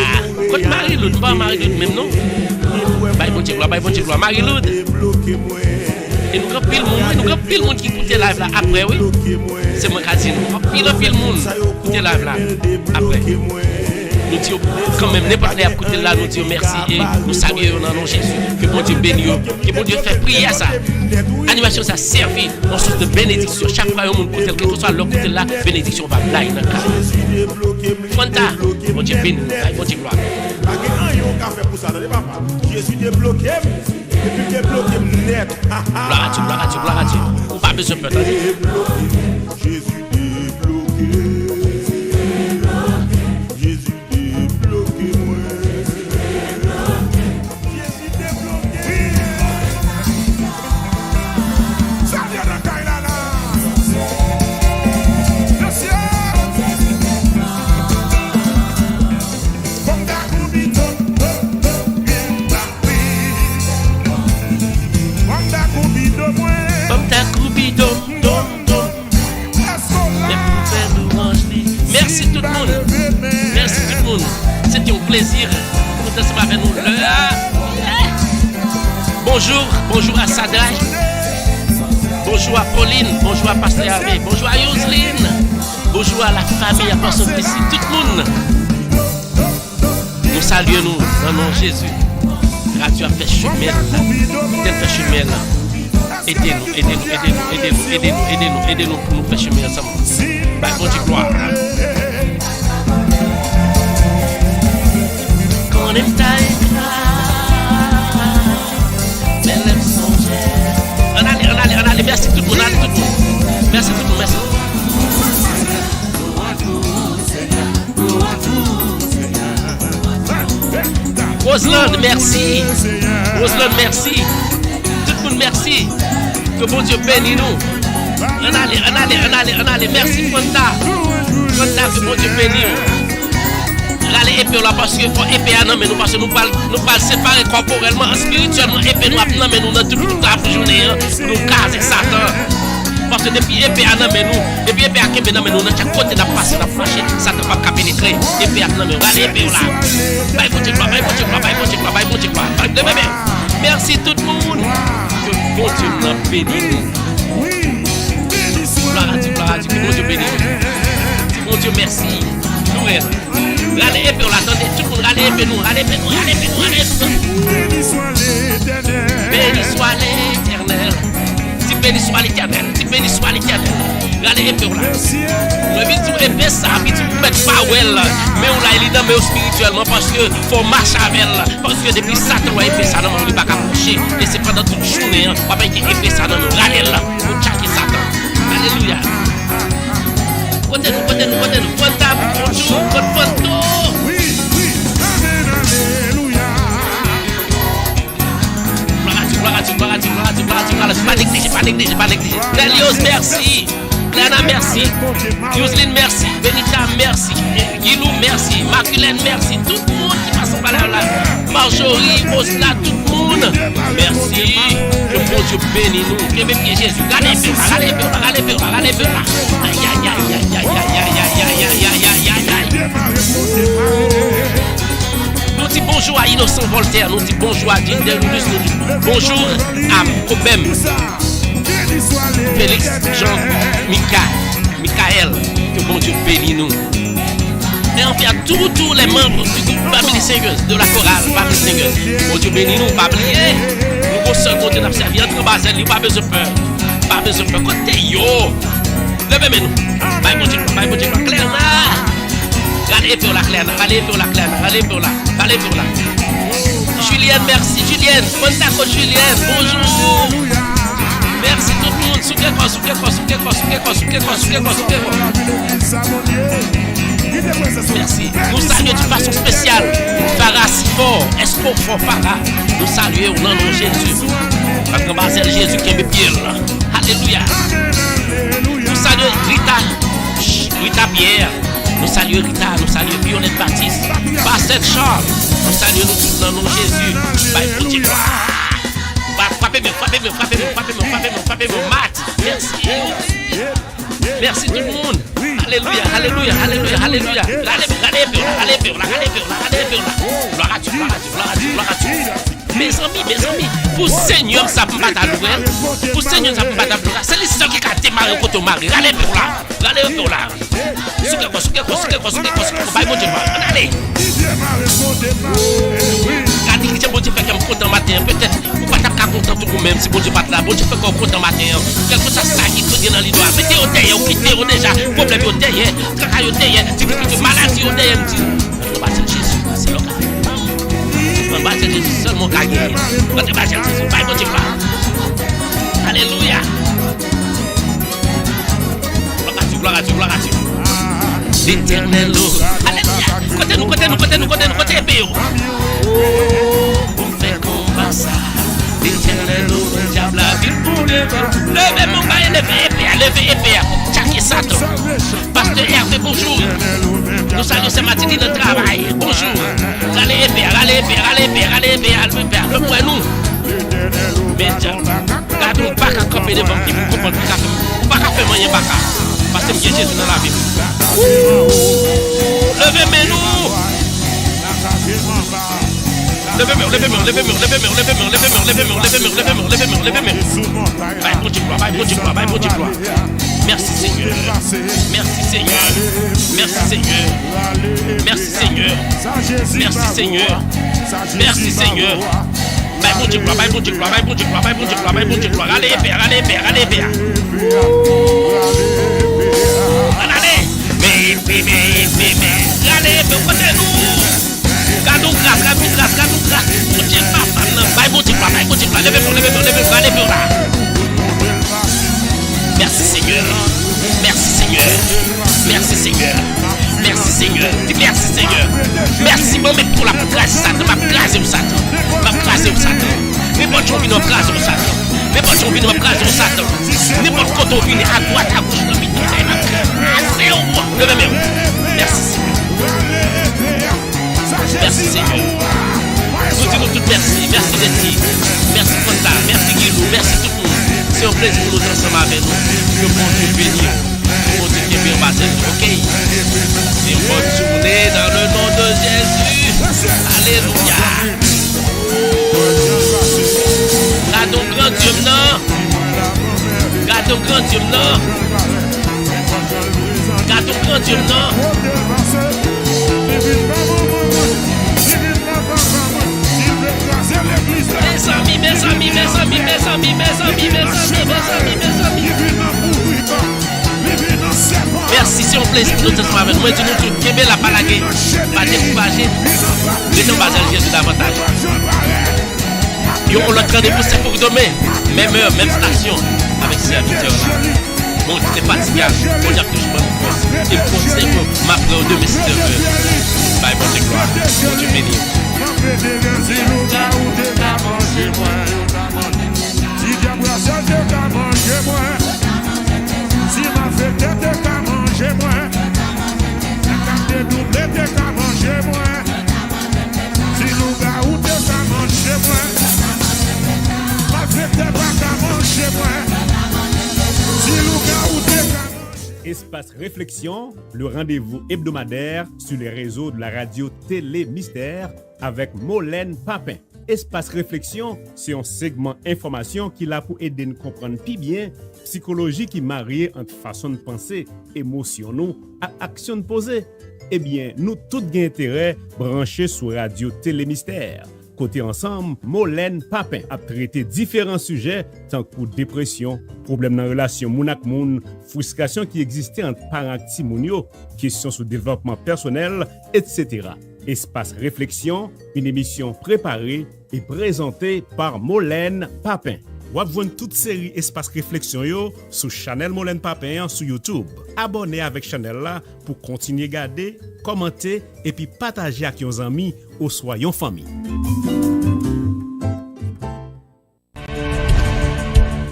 Quand Marie-Loud, pas Marie-Loud même non. Bye bon Dieu gloire. Marie-Loud. Et nous avons pile le monde qui écoute live là après, oui. C'est moi qui dis nous. Pile le monde qui écoute live là après. Nous disons quand même n'importe qui à côté là, nous disons merci et nous saluons dans nom Jésus. Que bon Dieu bénisse, que bon Dieu fait prier ça. Animation ça servi en source de bénédiction. Chaque fois au monde côté, quel que soit l'autre côté là, bénédiction va là dans le cas. Fanta, bon Dieu bénisse, bon Dieu gloire. Jésus débloqué et puis débloqué net. Gloire à Dieu. On pas besoin de peur. Jésus débloqué. Merci tout le monde. C'était un plaisir pour danser avec nous. Bonjour à Sadrach. Bonjour à Pauline. Bonjour à Pasteur Hervé. Bonjour à Yoseline. Bonjour à la famille, à personne ici. Tout le monde. Nous saluons dans le nom de Jésus. Radio a fait chemin. Aidez-nous pour nous faire chemin ensemble. Bah, bon Dieu, gloire. Quand on aime taille, on allait, merci tout le monde, merci tout le monde, merci. Roselaine, merci. Roselaine, merci. Tout le monde, merci. Que bon Dieu bénisse nous. On allez. Merci, Fanta. Que bon Dieu bénisse nous. Allez, épée là, parce que faut épée à nous, mais nous, parce que nous pas séparer corporellement, spirituellement, épée nous apprendre, mais nous, dans toute la journée, nous caser Satan. Parce que depuis épée à nous, depuis épée à Kébé, mais nous, dans chaque côté, nous passons, nous flashons, Satan va pas pénétrer. Épée à nous, allez, épée là. Bye, bon Dieu, merci tout le monde. Que bon Dieu nous bénisse. Gloire à Dieu, que bon Dieu bénisse. Bon Dieu, merci. Nous, allez, épée là, attendez, tout le monde, allez, épée nous. Béni soit l'Éternel. Béni soit l'Éternel. Allez, épée là. Le but épée ça, puis tu ne mets pas well, mais on l'a élidé, mais spirituellement, parce que faut marcher avec elle. Parce que depuis Satan, épée ça, non, on ne peut pas approcher. Et c'est pendant toute journée, on va épée ça, non, allez là, pour checker Satan. Alléluia. Côté nous, bonjour, oui, Pas négliger. Lélios, merci. Léana, merci. Yousline, merci. Benita, merci. Guilou, merci. Maculène, merci. Tout le monde qui passe par là. Marjorie, Osla, tout le monde. Merci. Que bon Dieu bénisse nous. Que même Jésus. Allez. Nous disons bonjour à Innocent Voltaire, nous disons bonjour à Dinder Ludus, nous disons bonjour à Probem, Félix, Jean, Michael, que bon Dieu bénisse nous. Et on fait à tous les membres du groupe Famille Seigneur, de la chorale Famille Seigneur. Bon Dieu bénisse nous, pas oublier. Nous au seul côté nous servir entre Basel, pas besoin de peur. Côté yo, levez-nous. Bye bon Dieu, clairement. Allez pour la. Julienne, merci. Julienne, bonne d'accord Julienne. Bonjour. Merci tout le monde. Soukeko. Merci. Nous saluons d'une façon spéciale Farah Sifort, Espoir for Farah. Nous saluons au nom de Jésus. Parce que c'est Jésus qui est mes pieds. Alléluia. Nous saluons Rita Pierre. Nous saluons Rita, nous saluons Violette Baptiste, Pasteur Charles, nous saluons nous tous dans le nom de Jésus. Bye, pour Dieu. Frappez-moi, Matt. Merci tout le monde. Alléluia. Allez, gloire à Dieu. Mes amis, pour Seigneur, ça peut pas t'alouer. C'est les seuls qui ont démarré quand on marie. Allez pour là. Bye, bon Dieu, allez. Quand il dit bon Dieu fait qu'un content matin, peut-être vous pas t'as content tout vous-même si bon Dieu pas là. Bon Dieu fait qu'on content matin. Quelque chose ça qui te dans les doigts. Mettez au derrière, ou quittez au déjà. Problème au derrière, caca au derrière, maladie au derrière. On va dire Jésus, c'est le cas. On va dire Jésus seulement gagné. On va dire Jésus, bye bon Dieu. Alléluia. Gloire à Dieu. L'Éternel, alléluia. Côté épée. On fait combat ça. L'Éternel, le diable a vu pour les vents. Levez mon bail, levez épée. Tchaki Satan. Pasteur Hervé, bonjour. Nous saluons ce matin de notre travail. Bonjour. Allez épée. Le point nous. Mais gardons pas qu'à camper devant qui vous comprendre. Pas qu'à faire moyen baka. Parce que Jésus dans la Bible. Levez-nous. Merci Seigneur. bon Dieu, gloire, bon Dieu, gloire, bon Dieu, gloire, bon Dieu, gloire, bon Dieu, gloire. Allez, Père, allez, Père, allez, Père. Allez, mais, allez, côté-nous. Garde-nous grâce. Bon Dieu, papa, bon Dieu, gloire, levez-vous, allez, Père, là. Merci Seigneur. Merci maman pour la place Satan, ma place au Satan. Mais bon Dieu, vient en place au Satan. N'importe quand on vient à droite, à gauche, dans le milieu, c'est au roi. Merci Seigneur. Nous disons tout merci Letty, merci Fanta, merci Guilou, merci tout le monde. C'est un plaisir pour nous ensemble avec nous. Que bon Dieu bénisse. Que bon Dieu bénisse Marcel, ok? C'est une bonne journée dans le nom de Jésus. Alléluia. Gardons grand Dieu maintenant. Mes amis. Merci, c'est un plaisir pour nous ensemble avec nous. Nous tous qui la palaguer, pas décourager, mettons basé Jésus davantage. On l'entraîne de pousser pour demain, même heure, même station, avec ces serviteurs là. Bon, tu n'es fatigable, on a toujours bonne force. Et conseil que ma frère de mes serviteurs. Bye, bon Dieu, gloire. Bon Dieu béni. Espace Réflexion, le rendez-vous hebdomadaire sur les réseaux de la radio Télé Mystère avec Molène Papin. Espace Réflexion, c'est un segment information qui l'a pour aider nous comprendre plus bien psychologie qui marie entre façon de penser, émotion nous à action de poser. Eh bien, nous tous gain intérêt branchés sur radio Télé Mystère. Côté ensemble, Molène Papin a traité différents sujets tant que dépression, problèmes dans la relation moun ak moun, frustration qui existait entre parents et ti moun yo, questions sur développement personnel, etc. Espace Réflexion, une émission préparée et présentée par Molène Papin. Vous avez toute série Espace Réflexion yo sur Chanel Molène Papin sur YouTube. Abonnez avec Chanel là pour continuer à garder, commenter et puis partager avec vos amis ou soyons famille.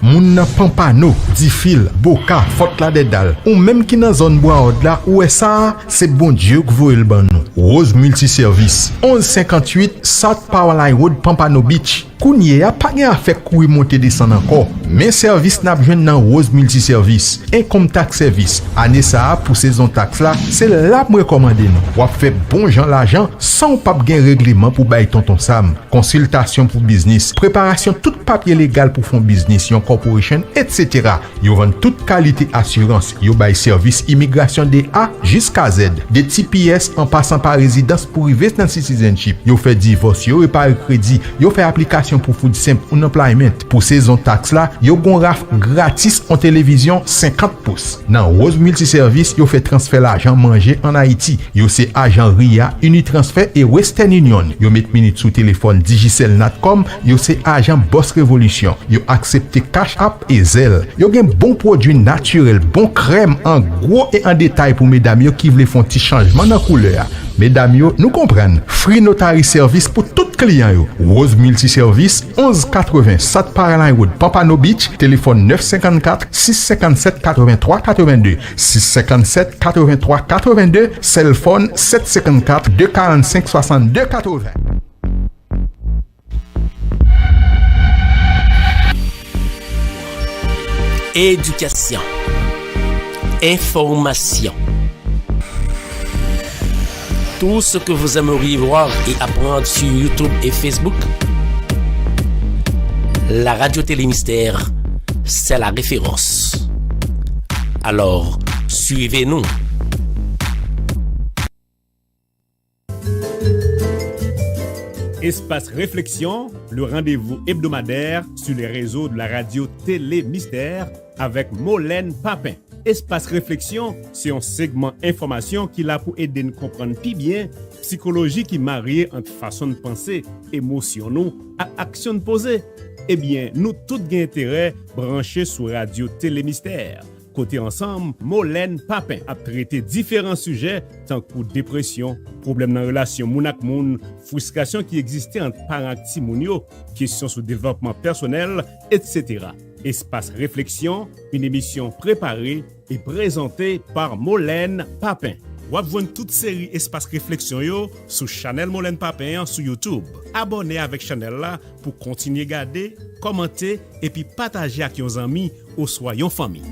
Moun nan Pampano, Difil, Boka, Fort la Dedal, ou même qui nan zone Bois-Haut là, où est ça, c'est bon Dieu que vous le ban nous. Rose Multiservice, 1158 South Powerline Road, Pampano Beach. Kounye a pas gen a fait courir monter descendre encore. Mais service n'a besoin dans Rose Multiservice, income tax service. Année ça pour saison taxe là, c'est là me recommander nous. Ou fait bon gens l'argent sans pas gen règlement pour bailler tonton Sam. Consultation pour business, préparation tout papier légal pour fond business, yon corporation, etc. Yo vend toute qualité assurance. Yo bail service immigration de A jusqu'à Z. Des TPS en passant par résidence pour arriver dans citizenship. Yo fait divorce, yo réparer crédit, yo fait application pour food simple ou employment. Pour saison taxe là, yo gon raf gratis en télévision 50 pouces. Dans Rose Multiservice, yo fait transfert l'argent manger en Haïti. Yo c'est agent RIA, Unitransfer et Western Union. Yo met minute sous téléphone Digicel Natcom, yo c'est agent Boss Révolution. Yo accepte Cash App et Zelle. Yo gen bon produit naturel, bon crème en gros et en détail pour mesdames yo qui veulent faire un petit changement dans couleur. Mesdames yo, nous comprennent. Free Notary Service pour tout client yo. Rose Multiservice 1180 South Powerline Road, Pampano Beach, téléphone 954 657 83 82 657 83 82, cell phone 754 245 62 80. Éducation, information. Tout ce que vous aimeriez voir et apprendre sur YouTube et Facebook, la radio Télé Mystère, c'est la référence. Alors, suivez-nous. Espace Réflexion, le rendez-vous hebdomadaire sur les réseaux de la radio Télé Mystère avec Molène Papin. Espace Réflexion, c'est un segment information qui l'a pour aider nous comprendre plus bien psychologie qui marie entre façon de penser, émotion nous et action de poser. Eh bien, nous tous gain intérêt branchés sur radio Télé Mystère. Côté ensemble, Molène Papin a traité différents sujets tant que dépression, problèmes dans la relation moun ak moun, frustration qui existait entre parents et moun yo, questions sur développement personnel, etc. Espace Réflexion, une émission préparée et présentée par Molène Papin. Wap joindre toute série Espace Réflexion yo sur Chanel Molène Papin sur YouTube. Abonnez avec Chanel là pour continuer garder, commenter et puis partager avec vos amis ou soit yon famille.